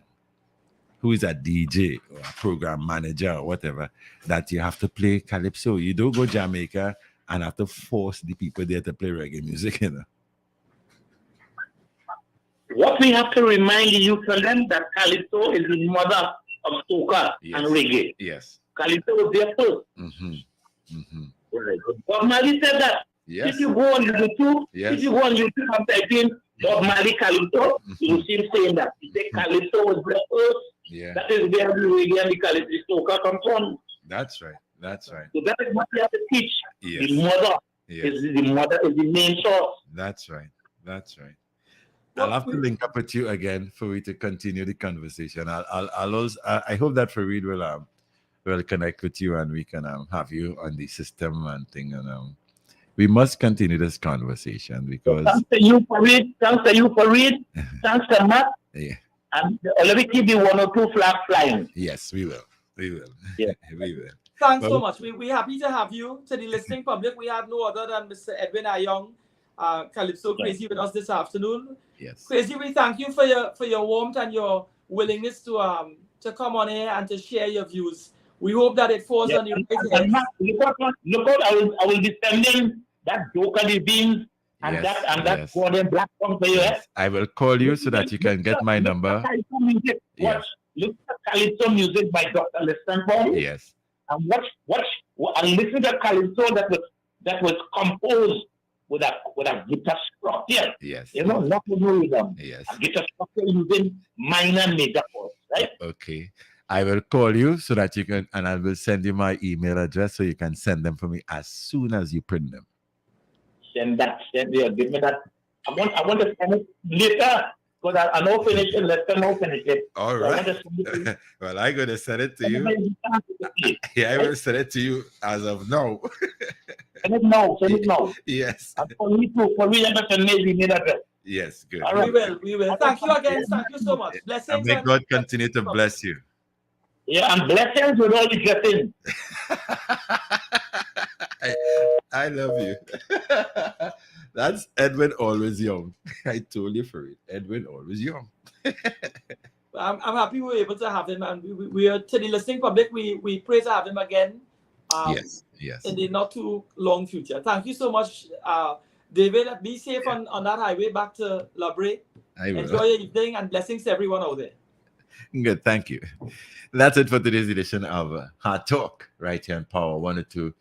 who is a DJ or a program manager or whatever that you have to play calypso. You don't go Jamaica and have to force the people there to play reggae music, you know. What we have to remind the youth of them that calypso is the mother of soca and reggae. Yes. Calypso was there first. Right. Bob Marley said that. Yes. If you go on YouTube, and type in Bob Marley calypso, you will see him saying that. He said calypso was there first. Yeah. That is where the reggae and the calypso soca come from. That's right. That's right. So that is what we have to teach. Yes. The mother Yes. is the main source. That's right. That's right. I'll have to link up with you again for we to continue the conversation. I hope that Fareed we'll connect with you and we can have you on the system and thing. And we must continue this conversation because Thanks to you for it. Thanks to you for it. Thanks to Matt. yeah, And let me keep the 102 flag flying. yes, we will. Yeah. We will. Thanks Well, so much. We're happy to have you. To the listening public, we have no other than Mr. Edwin Ayong, Calypso Crazy, with us this afternoon. Yes. Crazy, we thank you for your warmth and your willingness to come on here and to share your views. We hope that it falls on the right head. Look out, I will be sending that Joker the Beans and Yes, that Gordon Black song for you. Yes. I will call you so that you can get my number. Yes. Look at Calypso music by Dr. Listenbaum. Yes. And and listen to Calypso that was composed with a guitar structure. Yes. You know, not with rhythm. Yes. A guitar structure using minor and major chords, right? Okay. I will call you so that you can, and I will send you my email address so you can send them for me as soon as you print them. Send me, give me that. I want to send it later because I know finish it. Let's know finish it. All So right. Well, I'm going to send it to you. Yeah, I will send it to you as of now. Send it now. Yes. And for me too, for me, I can make the address. Yes, good. All right. We will. Thank you again. Thank you so much. Blessings. And may God continue to bless you. Yeah, and blessings with all the blessings. I love you. That's Edwin always young. I told you for it. Edwin always young. I'm happy we were able to have him, and we are, to the listening public, we pray to have him again. Yes. In the not too long future. Thank you so much, David. Be safe on that highway back to La Brea. I will. Enjoy your evening and blessings to everyone out there. Good, thank you. That's it for today's edition of Hard Talk right here on Power 102